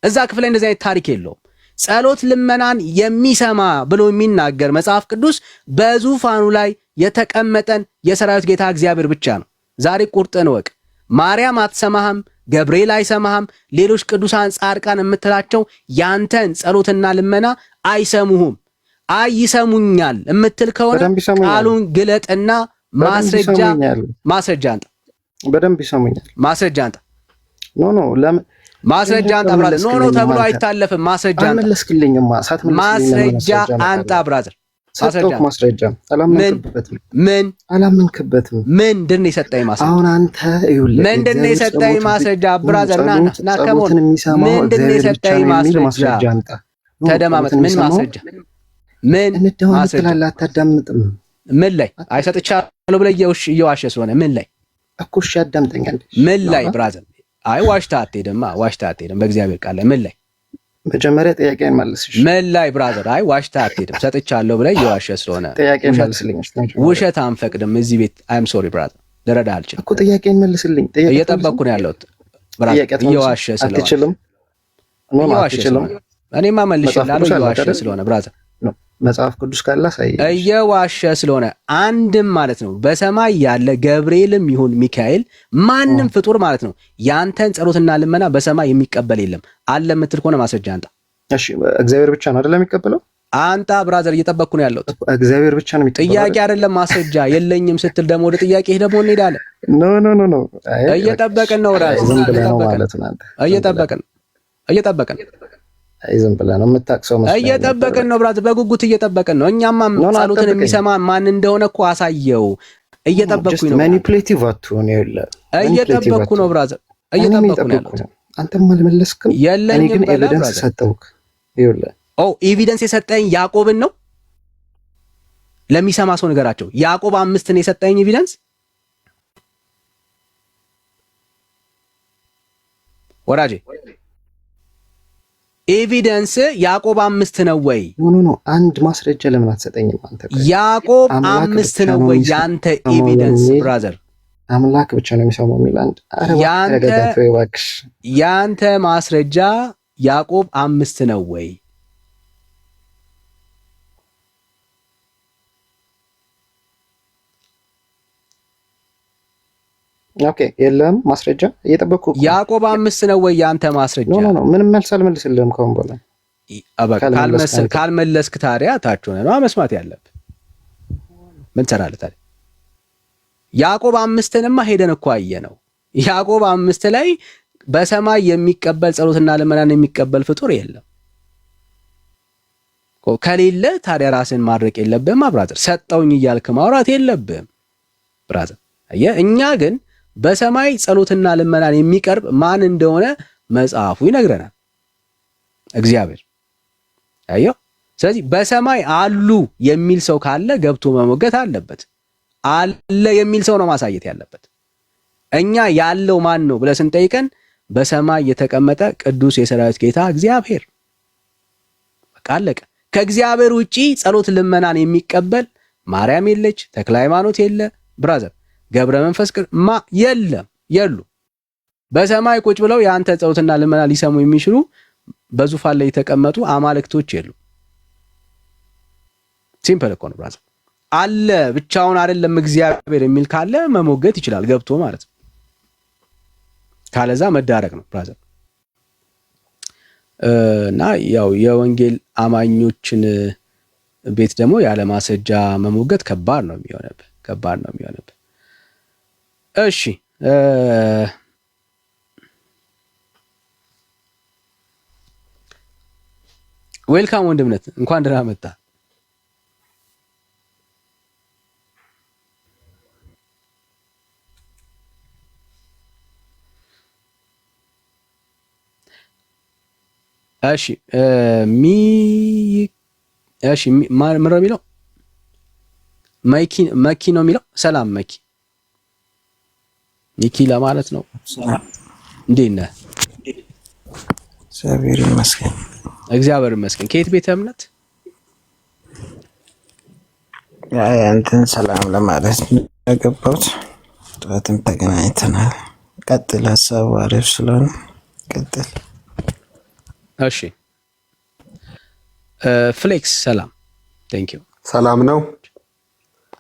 እዛ ክፍል ላይ እንደዚህ አይነት ታሪክ የለውም። ጸሎት ልመናን የሚሰማ ብሎ የሚናገር መጽሐፍ ቅዱስ በዙፋኑ ላይ የተቀመጠን የሰራዊት ጌታ እግዚአብሔር ብቻ ነው። ዛሬ ቁርጥን ወቅ። ማርያም አትሰማህም፣ ገብርኤል አይሰማህም፣ ሌሎች ቅዱሳን ጻድቃን የምትላቸው ያንተን ጸሎትና ልመና አይሰሙህም። አይሰሙኛል የምትል ከሆነ ቃሉን ግለጥና ማስረጃ አንጣ። በደንብ ይሰሙኛል። ማስረጃ አንጣ። ኖ ማስረጃ አንጣ ብራዘር። ኖ ተብሎ አይታለፍም። ማስረጃ አንጣ። አልመለስክልኝማ። ማስረጃ አንጣ ብራዘር። ማስረጃ አላመንክበትም። ምንድን ነው የሰጠኝ ማስረጃ? አሁን አንተ ይኸውልህ፣ ምንድን ነው የሰጠኝ ማስረጃ ብራዘር? ና ከሞን ምንድን ነው የሰጠኝ ማስረጃ? ተደማመጥ። ምን ማስረጃ? ምን ማስረጃ? አታዳምጥም? ምን ላይ አይሰጥቻለሁ ብለህ እየዋሸ ስለሆነ ምን ላይ እኮ እሺ፣ አዳምጠኛል። ምን ላይ ብራዘር? አይ ዋሽታ አትሄድም። በእግዚአብሔር ቃል ላይ ምን ላይ? መጀመሪያ ጥያቄን መልስሽ። ምን ላይ ብራዘር? አይ ዋሽታ አትሄድም። ሰጥቻለሁ ብለህ እየዋሸ ስለሆነ ጥያቄን መልስልኝ። ውሸት አንፈቅድም እዚህ ቤት። አይም ሶሪ ብራዘር፣ ልረዳ አልችልም እኮ። ጥያቄን መልስልኝ። እየጠበቅኩ ነው ያለሁት ብራዘር። እየዋሸ ስለሆነ አትችልም። እኔማ መልሼልሃለሁ እየዋሸ ስለሆነ ብራዘር። መጽሐፍ ቅዱስ ካለ ሳይይ እየዋሸ ስለሆነ አንድም ማለት ነው በሰማይ ያለ ገብርኤልም ይሁን ሚካኤል ማንም ፍጡር ማለት ነው ያንተን ጸሎትና ልመና በሰማይ የሚቀበል የለም። አለ የምትል ከሆነ ማስረጃ አንጣ። እሺ፣ እግዚአብሔር ብቻ ነው አይደለም የሚቀበለው? አንጣ ብራዘር። እየጠበቅኩ ነው ያለሁት። እግዚአብሔር ብቻ ነው የሚቀበለው። ጥያቄ አይደለም ማስረጃ። የለኝም ስትል ደግሞ ወደ ጥያቄ ደግሞ እንሄዳለን። ኖ እየጠበቅን ነው ብራዘር። እየጠበቅን ዝም ብለህ ነው የምታቅሰው መስሎኝ። እየጠበቅን ነው ብራዘር፣ በጉጉት እየጠበቅን ነው። እኛማ ጸሎትን የሚሰማ ማን እንደሆነ እኮ አሳየው። እየጠበቅኩኝ ነው። ማኒፑሌቲቭ አትሁን። ይኸውልህ እየጠበቅኩ ነው ብራዘር፣ እየጠበቅኩ ነው ያለሁት። አንተም አልመለስክም። እኔ ግን ኤቪደንስ ሰጠሁህ። ይኸውልህ ኤቪደንስ የሰጠኝ ያዕቆብን ነው። ለሚሰማ ሰው ንገራቸው። ያዕቆብ 5 የሰጠኝ ኤቪደንስ ወራጄ ኤቪደንስ ያዕቆብ 5 ነው ወይ? ኖ አንድ ማስረጃ ለምን አትሰጠኝም አንተ? ያዕቆብ 5 ነው ወይ ያንተ ኤቪደንስ ብራዘር? አምላክ ብቻ ነው የሚሰማው የሚል አንድ ያንተ ማስረጃ ያዕቆብ 5 ነው ወይ? ኦኬ፣ የለም ማስረጃ። እየጠበቅኩ ያዕቆብ 5 ነው ወይ ያንተ ማስረጃ? ኖ ምንም መልስ አልመልስልህም ከሆነ በኋላ። ካልመለስክ ታዲያ ታች ሆነ ነው መስማት ያለብህ። ምን ትሰራለህ ታዲያ? ያዕቆብ 5ንማ ሄደን እኮ አየነው። ያዕቆብ 5 ላይ በሰማይ የሚቀበል ጸሎትና ልመናን የሚቀበል ፍጡር የለም። ከሌለ ታዲያ ራስን ማድረቅ የለብህም ብራዘር። ሰጠውኝ እያልክ ማውራት የለብህም ብራዘር። አየህ፣ እኛ ግን በሰማይ ጸሎትና ልመናን የሚቀርብ ማን እንደሆነ መጽሐፉ ይነግረናል። እግዚአብሔር። አየው፣ ስለዚህ በሰማይ አሉ የሚል ሰው ካለ ገብቶ መሞገት አለበት። አለ የሚል ሰው ነው ማሳየት ያለበት። እኛ ያለው ማን ነው ብለን ስንጠይቀን በሰማይ የተቀመጠ ቅዱስ የሰራዊት ጌታ እግዚአብሔር። በቃ አለቀ። ከእግዚአብሔር ውጪ ጸሎት ልመናን የሚቀበል ማርያም የለች፣ ተክለ ሃይማኖት የለ፣ ብራዘር ገብረ መንፈስ የለም፣ የሉ። በሰማይ ቁጭ ብለው የአንተ ጸሎትና ልመና ሊሰሙ የሚችሉ በዙፋን ላይ የተቀመጡ አማልክቶች የሉ። ሲምፕል እኮ ነው ብራዘር። አለ ብቻውን አይደለም እግዚአብሔር የሚል ካለ መሞገት ይችላል ገብቶ ማለት ነው። ካለዛ መዳረቅ ነው ብራዘር። እና ያው የወንጌል አማኞችን ቤት ደግሞ ያለ ማስረጃ መሞገት ከባድ ነው የሚሆነብህ። እሺ ዌልካም ወንድምነት፣ እንኳን ደህና መጣ። እሺ ማን ነው የሚለው? መኪ ነው የሚለው። ሰላም ሚኪ ለማለት ነው። እንዴት ነህ? እግዚአብሔር ይመስገን። ከየት ቤተ እምነት? እንትን ሰላም ለማለት ያገባሁት። ጠዋትም ተገናኝተናል። ቀጥል፣ ሀሳቡ አሪፍ ስለሆነ ቀጥል። እሺ ፍሌክስ ሰላም። ቴንክ ዩ። ሰላም ነው።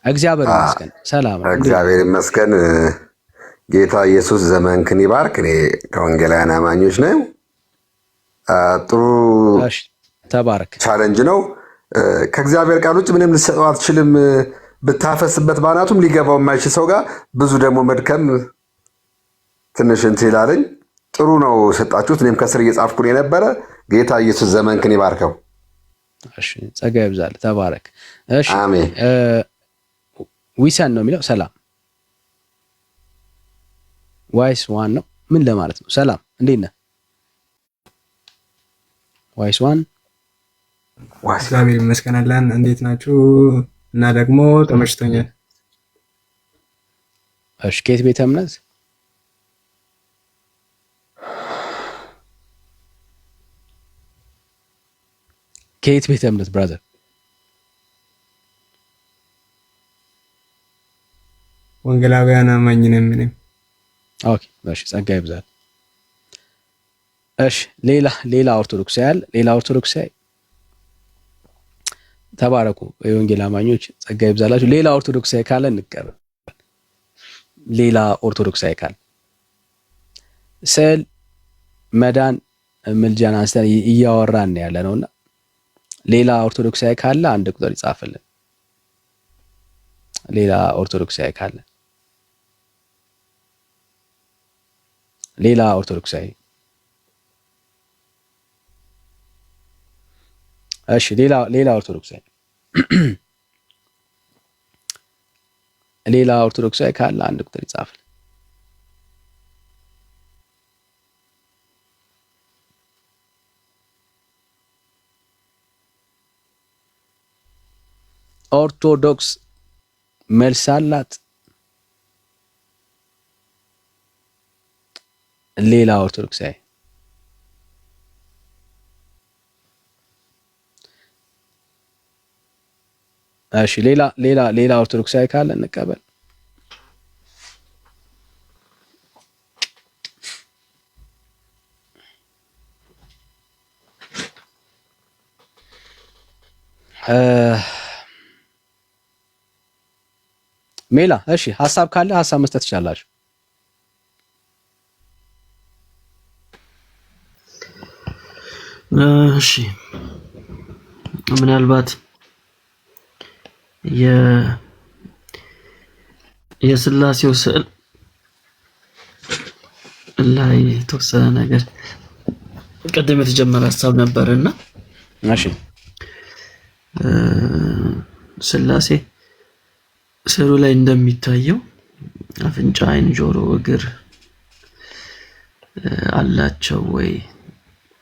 እግዚአብሔር ይመስገን ሰላም ነው። እግዚአብሔር ይመስገን። ጌታ ኢየሱስ ዘመንክን ይባርክ። እኔ ከወንጌላውያን አማኞች ነኝ። ጥሩ ተባረክ። ቻሌንጅ ነው። ከእግዚአብሔር ቃል ውጭ ምንም ልትሰጠው አትችልም። ብታፈስበት ባናቱም ሊገባው የማይችል ሰው ጋር ብዙ ደግሞ መድከም ትንሽ እንትን ይላለኝ። ጥሩ ነው ሰጣችሁት። እኔም ከስር እየጻፍኩን የነበረ ጌታ ኢየሱስ ዘመንክን ይባርከው። እሺ ጸጋ ይብዛል። ተባረክ። እሺ አሜን። ዊሰን ነው የሚለው። ሰላም ዋይስ ዋን ነው። ምን ለማለት ነው? ሰላም እንዴት ነህ? ዋይስ ዋን እግዚአብሔር ይመስገን አለን። እንዴት ናችሁ? እና ደግሞ ተመችቶኛል። እሺ ከየት ቤተ እምነት? ከየት ቤተ እምነት ብራዘር? ወንጌላውያን አማኝ ነኝ እኔ። ኦኬ እሺ ጸጋ ይብዛል። እሺ ሌላ ኦርቶዶክሳዊ አለ? ሌላ ኦርቶዶክሳዊ ተባረኩ። የወንጌል አማኞች ጸጋ ይብዛላችሁ። ሌላ ኦርቶዶክሳዊ ካለ እንቀበል። ሌላ ኦርቶዶክሳዊ ካለ ስዕል መዳን ምልጃን አንስተን እያወራን ያለ ነውና ሌላ ኦርቶዶክሳዊ ካለ አንድ ቁጥር ይጻፍልን። ሌላ ኦርቶዶክሳዊ ካለ ሌላ ኦርቶዶክሳዊ እሺ ሌላ ኦርቶዶክሳዊ ሌላ ኦርቶዶክሳዊ ካለ አንድ ቁጥር ይጻፍልን። ኦርቶዶክስ መልስ አላት። ሌላ ኦርቶዶክሳዊ እሺ ሌላ ኦርቶዶክሳዊ ካለ እንቀበል። ሜላ እሺ ሐሳብ ካለ ሐሳብ መስጠት ትችላላችሁ። እሺ ምናልባት የስላሴው ስዕል ላይ የተወሰነ ነገር ቀደም የተጀመረ ሐሳብ ነበርና እሺ ስላሴ ስዕሉ ላይ እንደሚታየው አፍንጫ፣ ዓይን፣ ጆሮ፣ እግር አላቸው ወይ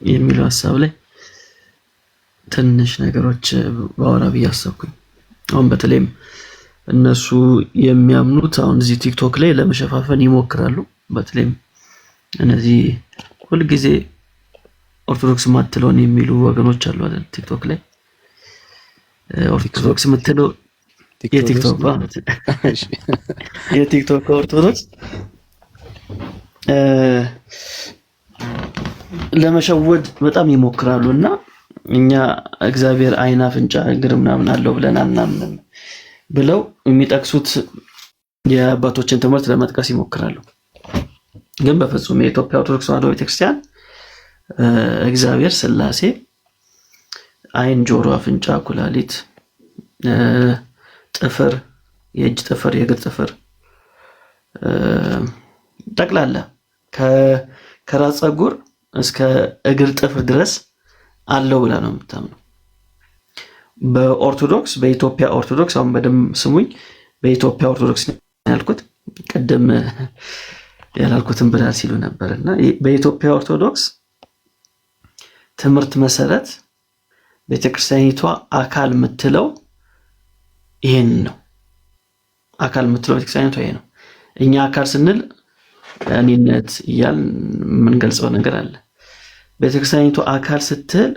የሚለው ሐሳብ ላይ ትንሽ ነገሮች ባወራ ብዬ አሰብኩኝ። አሁን በተለይም እነሱ የሚያምኑት አሁን እዚህ ቲክቶክ ላይ ለመሸፋፈን ይሞክራሉ። በተለይም እነዚህ ሁልጊዜ ኦርቶዶክስ ማትለውን የሚሉ ወገኖች አሉ አይደል? ቲክቶክ ላይ ኦርቶዶክስ ምትለው የቲክቶክ ኦርቶዶክስ ለመሸወድ በጣም ይሞክራሉ እና እኛ እግዚአብሔር አይን አፍንጫ እግር ምናምን አለው ብለን አናምንም ብለው የሚጠቅሱት የአባቶችን ትምህርት ለመጥቀስ ይሞክራሉ። ግን በፍጹም የኢትዮጵያ ኦርቶዶክስ ተዋሕዶ ቤተክርስቲያን እግዚአብሔር ሥላሴ አይን፣ ጆሮ፣ አፍንጫ፣ ኩላሊት፣ ጥፍር፣ የእጅ ጥፍር፣ የእግር ጥፍር ጠቅላላ ከራስ ፀጉር እስከ እግር ጥፍር ድረስ አለው ብላ ነው የምታምነው። በኦርቶዶክስ በኢትዮጵያ ኦርቶዶክስ አሁን በደንብ ስሙኝ፣ በኢትዮጵያ ኦርቶዶክስ ያልኩት ቀደም ያላልኩትን ብላል ሲሉ ነበርና በኢትዮጵያ ኦርቶዶክስ ትምህርት መሰረት ቤተክርስቲያኒቷ አካል የምትለው ይሄን ነው። አካል የምትለው ቤተክርስቲያኒቷ ይሄ ነው። እኛ አካል ስንል እኔነት እያል የምንገልጸው ነገር አለ። ቤተክርስቲያኒቷ አካል ስትል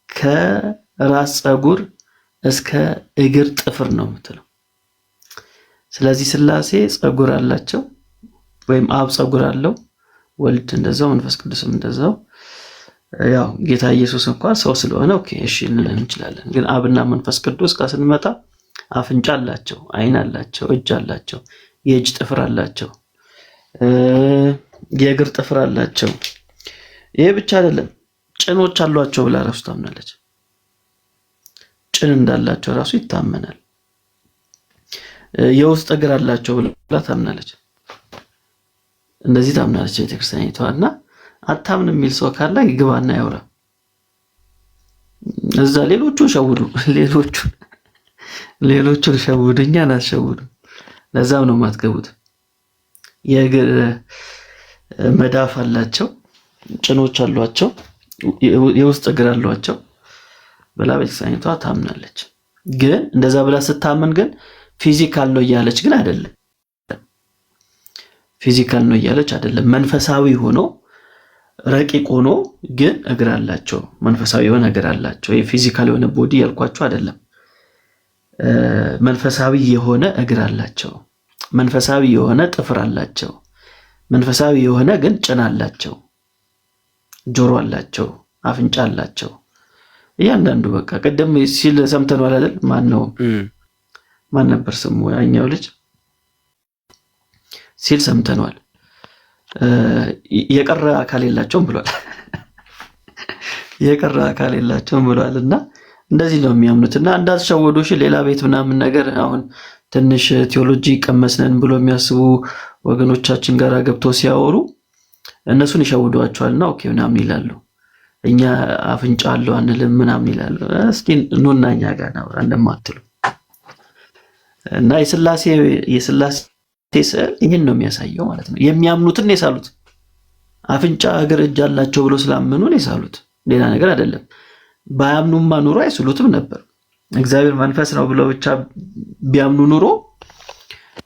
ከራስ ፀጉር እስከ እግር ጥፍር ነው የምትለው። ስለዚህ ሥላሴ ፀጉር አላቸው ወይም አብ ፀጉር አለው፣ ወልድ እንደዛው፣ መንፈስ ቅዱስም እንደዛው። ያው ጌታ ኢየሱስ እንኳን ሰው ስለሆነ ኦኬ እሺ ልንል እንችላለን። ግን አብና መንፈስ ቅዱስ ጋር ስንመጣ አፍንጫ አላቸው፣ አይን አላቸው፣ እጅ አላቸው፣ የእጅ ጥፍር አላቸው፣ የእግር ጥፍር አላቸው። ይሄ ብቻ አይደለም፣ ጭኖች አሏቸው ብላ ራሱ ታምናለች። ጭን እንዳላቸው ራሱ ይታመናል። የውስጥ እግር አላቸው ብላ ታምናለች። እንደዚህ ታምናለች ቤተክርስቲያኒቷ። እና አታምን የሚል ሰው ካለ ይግባና ያውራ። እዛ ሌሎቹን ሸውዱ፣ ሌሎቹን ሸውዱ፣ እኛን አትሸውዱ። ለዛም ነው የማትገቡት። የእግር መዳፍ አላቸው፣ ጭኖች አሏቸው፣ የውስጥ እግር አሏቸው ብላ ቤተክርስቲያኒቷ ታምናለች። ግን እንደዛ ብላ ስታምን ግን ፊዚካል ነው እያለች ግን አይደለም። ፊዚካል ነው እያለች አይደለም። መንፈሳዊ ሆኖ ረቂቅ ሆኖ ግን እግር አላቸው። መንፈሳዊ የሆነ እግር አላቸው። የፊዚካል የሆነ ቦዲ ያልኳቸው አይደለም። መንፈሳዊ የሆነ እግር አላቸው። መንፈሳዊ የሆነ ጥፍር አላቸው። መንፈሳዊ የሆነ ግን ጭን አላቸው። ጆሮ አላቸው። አፍንጫ አላቸው። እያንዳንዱ በቃ ቀደም ሲል ሰምተናል አይደል? ማን ነበር ስሙ? ያኛው ልጅ ሲል ሰምተናል። የቀረ አካል የላቸውም ብሏል። የቀረ አካል የላቸውም ብሏልና እንደዚህ ነው የሚያምኑትና እንዳትሸወዱሽ ሌላ ቤት ምናምን ነገር አሁን ትንሽ ቴዎሎጂ ቀመስነን ብሎ የሚያስቡ ወገኖቻችን ጋር ገብተው ሲያወሩ እነሱን ይሸውዷቸዋልና ኦኬ ምናምን ይላሉ። እኛ አፍንጫ አለው አንልም ምናምን ይላሉ። እስኪ ኑና እኛ ጋር ነው እንደማትሉ እና የሥላሴ ስዕል ይህን ነው የሚያሳየው ማለት ነው። የሚያምኑትን የሳሉት አፍንጫ እግር እጅ አላቸው ብሎ ስላመኑን የሳሉት ሌላ ነገር አይደለም። ባያምኑማ ኑሮ አይስሉትም ነበር። እግዚአብሔር መንፈስ ነው ብለው ብቻ ቢያምኑ ኑሮ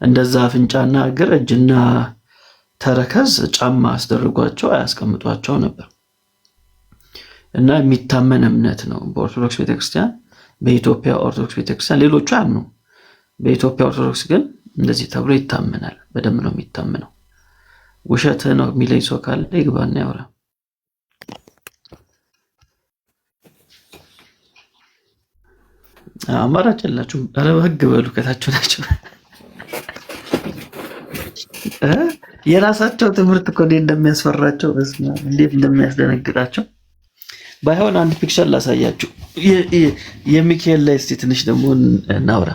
እንደዛ አፍንጫና እግር እጅና ተረከዝ ጫማ አስደርጓቸው አያስቀምጧቸው ነበር። እና የሚታመን እምነት ነው በኦርቶዶክስ ቤተክርስቲያን፣ በኢትዮጵያ ኦርቶዶክስ ቤተክርስቲያን። ሌሎቹ አያምኑ። በኢትዮጵያ ኦርቶዶክስ ግን እንደዚህ ተብሎ ይታመናል። በደንብ ነው የሚታመነው። ውሸት ነው የሚለኝ ሰው ካለ ይግባና ያውራ። አማራጭ የላችሁም። ኧረ በህግ በሉ ከታችሁ ናቸው። የራሳቸው ትምህርት እኮ እንዴት እንደሚያስፈራቸው እንዴት እንደሚያስደነግጣቸው። ባይሆን አንድ ፒክቸር ላሳያችሁ የሚካኤል ላይ እስቲ ትንሽ ደግሞ እናውራ።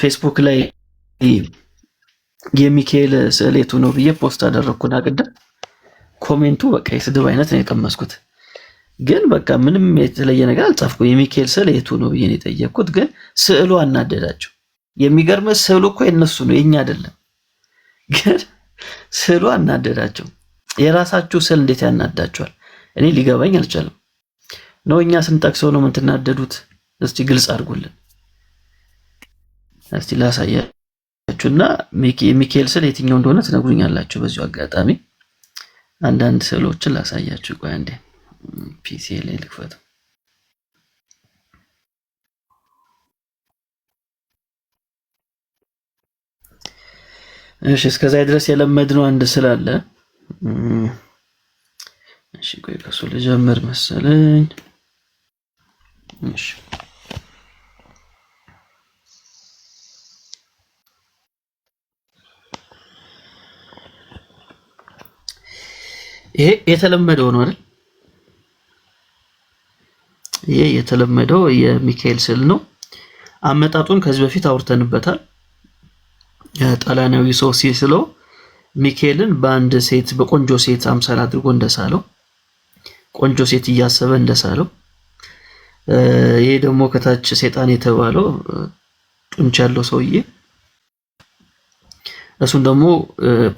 ፌስቡክ ላይ የሚካኤል ስዕል የቱ ነው ብዬ ፖስት አደረኩና ቅድም ኮሜንቱ በቃ የስድብ አይነት ነው የቀመስኩት። ግን በቃ ምንም የተለየ ነገር አልጻፍኩም። የሚካኤል ስዕል የቱ ነው ብዬ ነው የጠየቅኩት። ግን ስዕሉ አናደዳቸው። የሚገርም ስዕሉ እኮ የነሱ ነው የኛ አይደለም። ግን ስዕሉ አናደዳቸው። የራሳችሁ ስዕል እንዴት ያናዳቸዋል? እኔ ሊገባኝ አልቻለም። ነው? እኛ ስንጠቅሰው ነው የምትናደዱት? እስቲ ግልጽ አድርጉልን። እስቲ ላሳያችሁና ሚካኤል ስዕል የትኛው እንደሆነ ትነግሩኛላችሁ። በዚሁ አጋጣሚ አንዳንድ ስዕሎችን ላሳያችሁ። ቆይ አንዴ ፒሲ ላይ ልክፈተው። እሺ እስከዛ ድረስ የለመድነው አንድ ስላለ እሺ ቆይ ከሱ ልጀምር መሰለኝ። እሺ ይሄ የተለመደው ነው አይደል? ይሄ የተለመደው የሚካኤል ስዕል ነው። አመጣጡን ከዚህ በፊት አውርተንበታል። ጣሊያናዊ ሰው ሲስለው ሚካኤልን በአንድ ሴት በቆንጆ ሴት አምሳል አድርጎ እንደሳለው ቆንጆ ሴት እያሰበ እንደሳለው ይሄ ደግሞ ከታች ሰይጣን የተባለው ጡንቻ ያለው ሰውዬ እሱን ደግሞ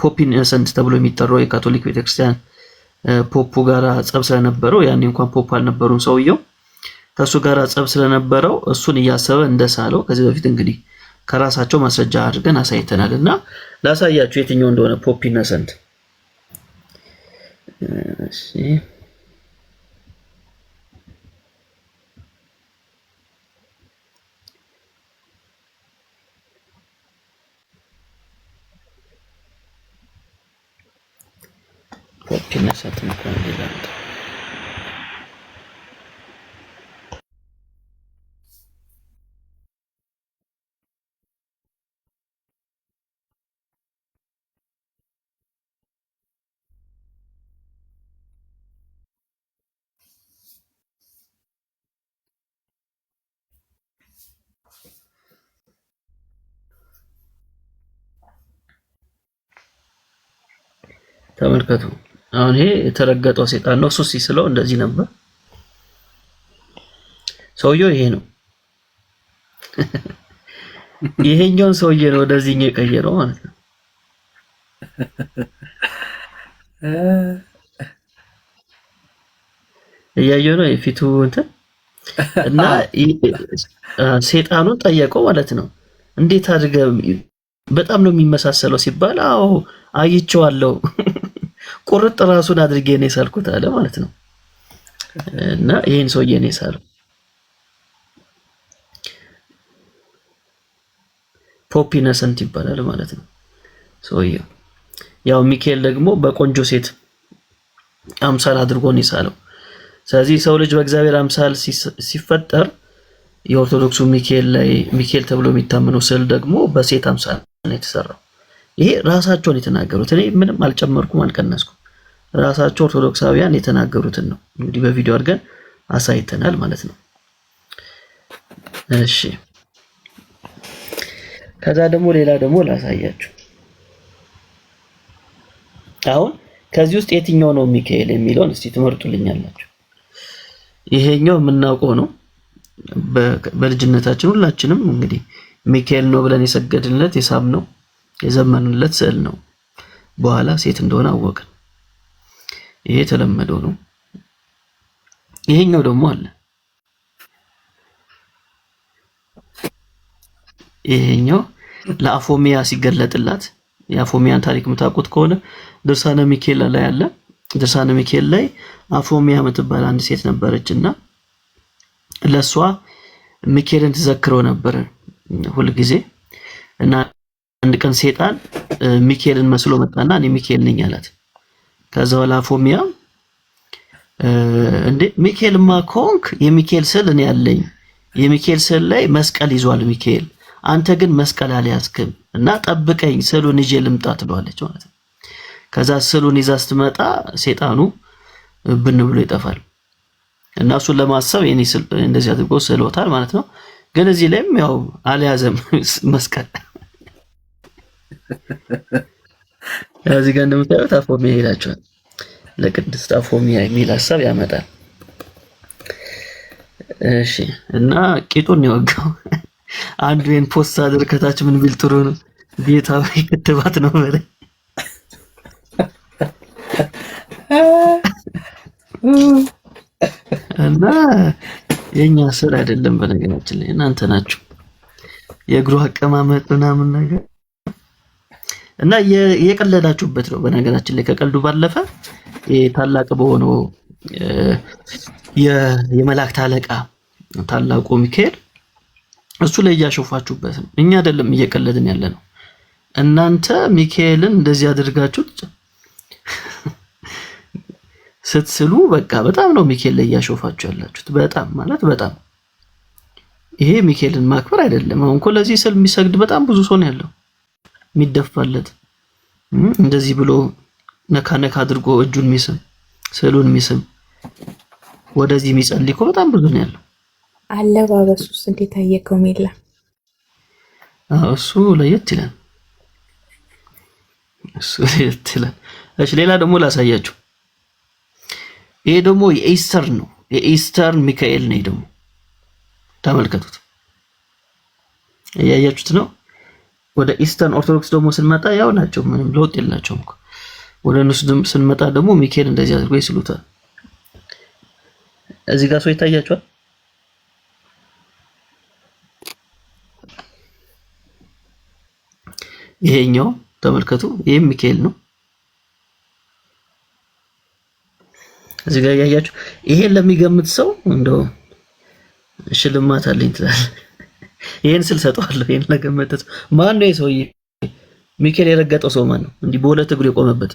ፖፕ ኢነሰንት ተብሎ የሚጠራው የካቶሊክ ቤተክርስቲያን ፖፑ ጋራ ጸብ ስለነበረው ያኔ እንኳን ፖፕ አልነበሩም ሰውየው ከሱ ጋራ ጸብ ስለነበረው እሱን እያሰበ እንደሳለው ከዚህ በፊት እንግዲህ ከራሳቸው ማስረጃ አድርገን አሳይተናልና ላሳያችሁ የትኛው እንደሆነ ፖፕ ኢነሰንት። እሺ ፖፕ ኢነሰንት እንኳን ይላል ተመልከቱ። አሁን ይሄ የተረገጠው ሰይጣን ነው። እሱ ሲስለው እንደዚህ ነበር። ሰውየው ይሄ ነው። ይሄኛውን ሰውዬ ነው ወደዚህኛው የቀየረው ማለት ነው። እያየሁ ነው የፊቱ እንትን እና ሰይጣኑን ጠየቀው ማለት ነው። እንዴት አድርገህ በጣም ነው የሚመሳሰለው ሲባል አዎ አይቼዋለሁ ቁርጥ ራሱን አድርጌ ነው የሳልኩት አለ ማለት ነው። እና ይሄን ሰውዬ ነው የሳለው ፖፕ ኢነሰንት ይባላል ማለት ነው ሰውዬው። ያው ሚካኤል ደግሞ በቆንጆ ሴት አምሳል አድርጎ ነው የሳለው። ስለዚህ ሰው ልጅ በእግዚአብሔር አምሳል ሲፈጠር የኦርቶዶክሱ ሚካኤል ተብሎ የሚታመነው ስዕል ደግሞ በሴት አምሳል ነው የተሰራው። ይሄ ራሳቸውን የተናገሩት እኔ ምንም አልጨመርኩም አልቀነስኩም። ራሳቸው ኦርቶዶክሳውያን የተናገሩትን ነው እንግዲህ በቪዲዮ አድርገን አሳይተናል ማለት ነው። እሺ ከዛ ደግሞ ሌላ ደግሞ ላሳያችሁ። አሁን ከዚህ ውስጥ የትኛው ነው ሚካኤል የሚለውን እስቲ ትመርጡልኛላችሁ። ይሄኛው የምናውቀው ነው። በልጅነታችን ሁላችንም እንግዲህ ሚካኤል ነው ብለን የሰገድንለት የሳምነው የዘመንለት ስዕል ነው። በኋላ ሴት እንደሆነ አወቅን። ይሄ የተለመደው ነው። ይሄኛው ደግሞ አለ። ይሄኛው ለአፎሚያ ሲገለጥላት የአፎሚያን ታሪክ የምታውቁት ከሆነ ድርሳነ ሚካኤል ላይ አለ። ድርሳነ ሚካኤል ላይ አፎሚያ የምትባል አንድ ሴት ነበረችና ለሷ ሚካኤልን ትዘክረው ነበር ሁል ጊዜ እና አንድ ቀን ሰይጣን ሚካኤልን መስሎ መጣና እኔ ሚካኤል ነኝ አላት። ከዛ በኋላ አፎሚያ እንዴ ሚካኤልማ ኮንክ የሚካኤል ስዕል እኔ ያለኝ የሚካኤል ስዕል ላይ መስቀል ይዟል ሚካኤል፣ አንተ ግን መስቀል አልያዝክም እና ጠብቀኝ ስዕሉን ይዤ ልምጣ ትለዋለች ማለት ነው። ከዛ ስዕሉን ይዛ ስትመጣ ሰይጣኑ ብን ብሎ ይጠፋል እና እሱን ለማሰብ የኔ ስዕል እንደዚህ አድርጎ ስዕሎታል ማለት ነው። ግን እዚህ ላይም ያው አልያዘም መስቀል። እዚህ ጋር እንደምታዩት አፎሚያ ይላቸዋል። ለቅድስት አፎሚያ የሚል ሐሳብ ያመጣል። እሺ እና ቂጡን ይወጋው አንዱ ይሄን ፖስት አድርገታች ምን ቢል ጥሩ ነው ጌታዊ ክትባት ነው ማለት እና እና የኛ ስራ አይደለም በነገራችን ላይ እናንተ ናችሁ የእግሩ አቀማመጥ ምናምን ነገር እና የቀለዳችሁበት ነው በነገራችን ላይ ከቀልዱ ባለፈ ታላቅ በሆነው የመላእክት አለቃ ታላቁ ሚካኤል እሱ ላይ እያሾፋችሁበት ነው። እኛ አይደለም እየቀለድን ያለ ነው። እናንተ ሚካኤልን እንደዚህ አድርጋችሁት ስትስሉ በቃ በጣም ነው ሚካኤል ላይ እያሾፋችሁ ያላችሁት። በጣም ማለት በጣም ይሄ ሚካኤልን ማክበር አይደለም። አሁን እኮ ለዚህ ስል የሚሰግድ በጣም ብዙ ሰው ነው ያለው የሚደፋለት እንደዚህ ብሎ ነካ ነካ አድርጎ እጁን የሚስም ስዕሉን የሚስም ወደዚህ የሚጸልይ እኮ በጣም ብዙ ነው ያለው። አለባበሱስ እንዴት አየከው? ሜላ እሱ ለየት ይላል። እሺ ሌላ ደግሞ ላሳያችሁ። ይሄ ደግሞ የኢስተርን ነው። የኢስተርን ሚካኤል ነው። ደግሞ ተመልከቱት። እያያችሁት ነው። ወደ ኢስተርን ኦርቶዶክስ ደግሞ ስንመጣ ያው ናቸው፣ ምንም ለውጥ የላቸውም እኮ። ወደ እነሱ ስንመጣ ደግሞ ሚካኤል እንደዚህ አድርጎ ይስሉታል። እዚህ ጋር ሰው ይታያችኋል። ይሄኛው ተመልከቱ። ይሄ ሚካኤል ነው። እዚህ ጋር ያያችሁ። ይሄን ለሚገምት ሰው እንደው ሽልማት አለኝ ትላል። ይሄን ስል ሰጠዋለሁ። ይሄን ለገመተ ማን ነው ሰውዬ? ሚካኤል የረገጠው ሰው ማን ነው? እንዲህ በሁለት እግሩ የቆመበት።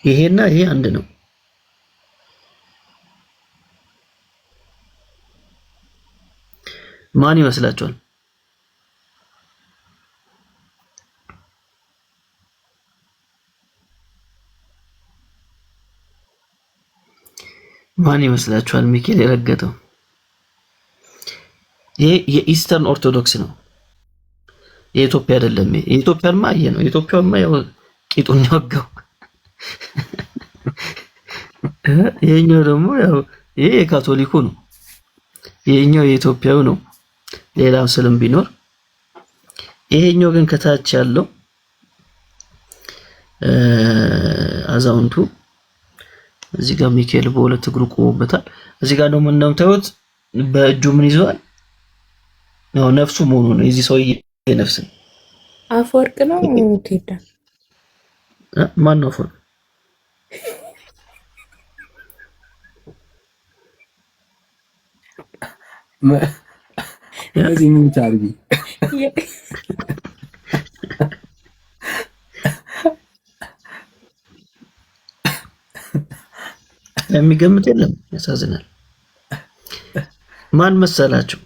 ይሄና ይሄ አንድ ነው። ማን ይመስላችኋል? ማን ይመስላችኋል ሚካኤል የረገጠው? ይሄ የኢስተርን ኦርቶዶክስ ነው። የኢትዮጵያ አይደለም። የኢትዮጵያማ አየ ነው። የኢትዮጵያማ ያው ቂጡን ያወጋው። ይሄኛው ደግሞ ያው ይሄ የካቶሊኩ ነው። ይሄኛው የኢትዮጵያው ነው። ሌላው ስልም ቢኖር ይሄኛው ግን ከታች ያለው አዛውንቱ እዚህ ጋር ሚካኤል በሁለት እግሩ ቆሞበታል። እዚህ ጋር ደግሞ እንደምታዩት በእጁ ምን ይዟል? ነው ነፍሱ መሆኑ ነው። የዚህ ሰውዬ ነፍስ አፈወርቅ ነው ቴዳ ማን ነው አፈወርቅ? እዚህ ምን ታርጊ የሚገምት የለም። ያሳዝናል። ማን መሰላችሁ?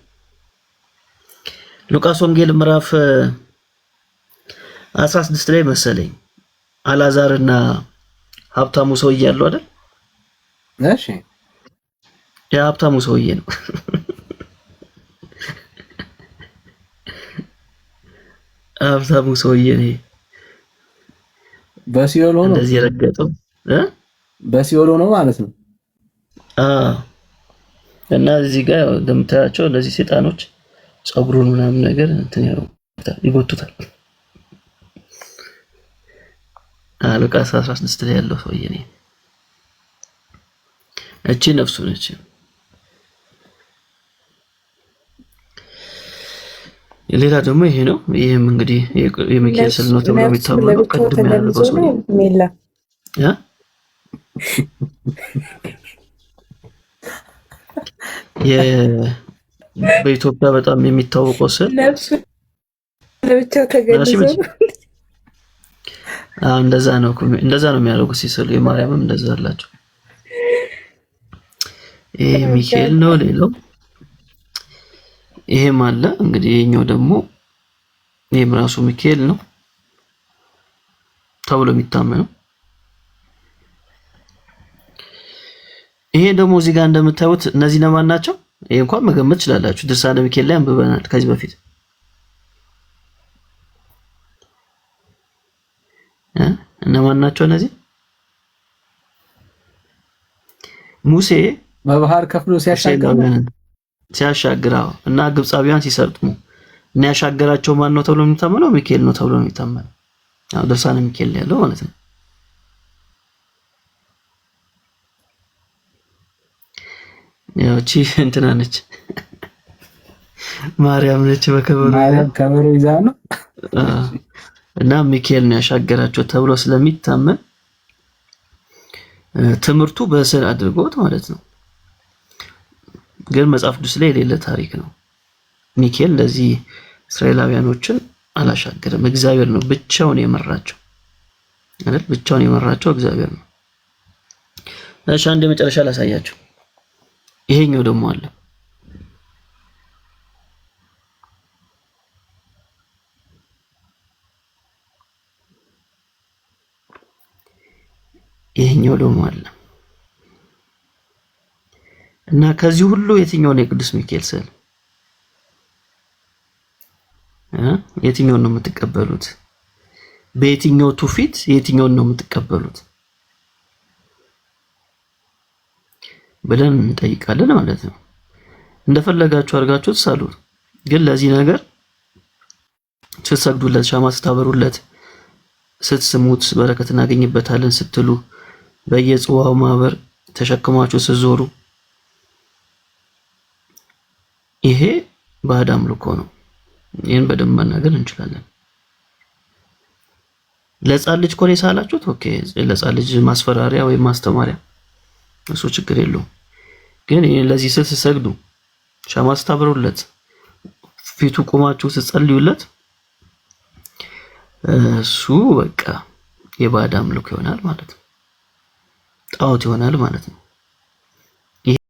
ሉቃስ ወንጌል ምዕራፍ 16 ላይ መሰለኝ አላዛርና ሀብታሙ ሰውዬ ያለው አይደል? እሺ የሀብታሙ ሰውዬ ነው። ሀብታሙ ሰውዬ ነው በሲኦል ሆኖ እንደዚህ ረገጠው በሲኦል ሆኖ ማለት ነው። እና እዚህ ጋር እንደምታያቸው እነዚህ ሰይጣኖች ጸጉሩን ምናምን ነገር እንትን ይጎቱታል። ሉቃስ 16 ላይ ያለው ሰውዬ ነው። እቺ ነፍሱ ነች። ሌላ ደግሞ ይሄ ነው። ይሄም እንግዲህ የሚካኤል ስዕል ነው ተብሎ የሚታመነው ቀድም ያለው ሰውዬ ሜላ በኢትዮጵያ በጣም የሚታወቀው ስዕል ነፍሱ ለብቻው ተገልጾ እንደዛ ነው የሚያደርጉት ሲስሉ። የማርያምም እንደዛ አላቸው። ይሄ ሚካኤል ነው። ሌላው ይሄም አለ እንግዲህ። ይሄኛው ደግሞ ይሄም ራሱ ሚካኤል ነው ተብሎ የሚታመነው። ይሄ ደግሞ እዚህ ጋር እንደምታዩት እነዚህ ለማን ናቸው? ይሄ እንኳን መገመት ትችላላችሁ። ድርሳነ ሚካኤል ላይ አንብበናል ከዚህ በፊት። እነማን ናቸው እነዚህ? ሙሴ በባህር ከፍሎ ሲያሻግራው እና ግብፃውያን ሲሰርጥሙ እና ያሻገራቸው ማን ነው ተብሎ የሚታመነው? ሚካኤል ነው ተብሎ የሚታመነው። ያው ድርሳነ ሚካኤል ላይ ያለው ማለት ነው። ያው እቺ እንትና ነች ማርያም ነች ማርያም ከበሮ ይዛ ነው እና ሚካኤል ነው ያሻገራቸው ተብሎ ስለሚታመን ትምህርቱ በስዕል አድርጎት ማለት ነው። ግን መጽሐፍ ቅዱስ ላይ የሌለ ታሪክ ነው። ሚካኤል ለዚህ እስራኤላውያኖችን አላሻገረም። እግዚአብሔር ነው ብቻውን የመራቸው አይደል? ብቻውን የመራቸው እግዚአብሔር ነው። እሺ አንድ የመጨረሻ ላሳያችሁ። ይሄኛው ደግሞ አለ። ይሄኛው ደግሞ አለ እና ከዚህ ሁሉ የትኛው ነው የቅዱስ ሚካኤል ስዕል? የትኛውን ነው የምትቀበሉት? በየትኛው ትውፊት የትኛውን ነው የምትቀበሉት ብለን እንጠይቃለን ማለት ነው። እንደፈለጋችሁ አድርጋችሁ ተሳሉ። ግን ለዚህ ነገር ስትሰግዱለት፣ ሻማ ስታበሩለት፣ ስትስሙት በረከት እናገኝበታለን ስትሉ፣ በየጽዋው ማህበር ተሸክማችሁ ስትዞሩ ይሄ ባዕድ አምልኮ ነው። ይሄን በደንብ መናገር እንችላለን። ለሕፃን ልጅ ኮሌ ሳላችሁት ኦኬ፣ ለሕፃን ልጅ ማስፈራሪያ ወይም ማስተማሪያ እሱ ችግር የለውም። ግን ይሄን ለዚህ ስትሰግዱ፣ ሻማ ስታበሩለት፣ ፊቱ ቆማችሁ ስትጸልዩለት እሱ በቃ የባዕድ አምልኮ ይሆናል ማለት ነው። ጣዖት ይሆናል ማለት ነው።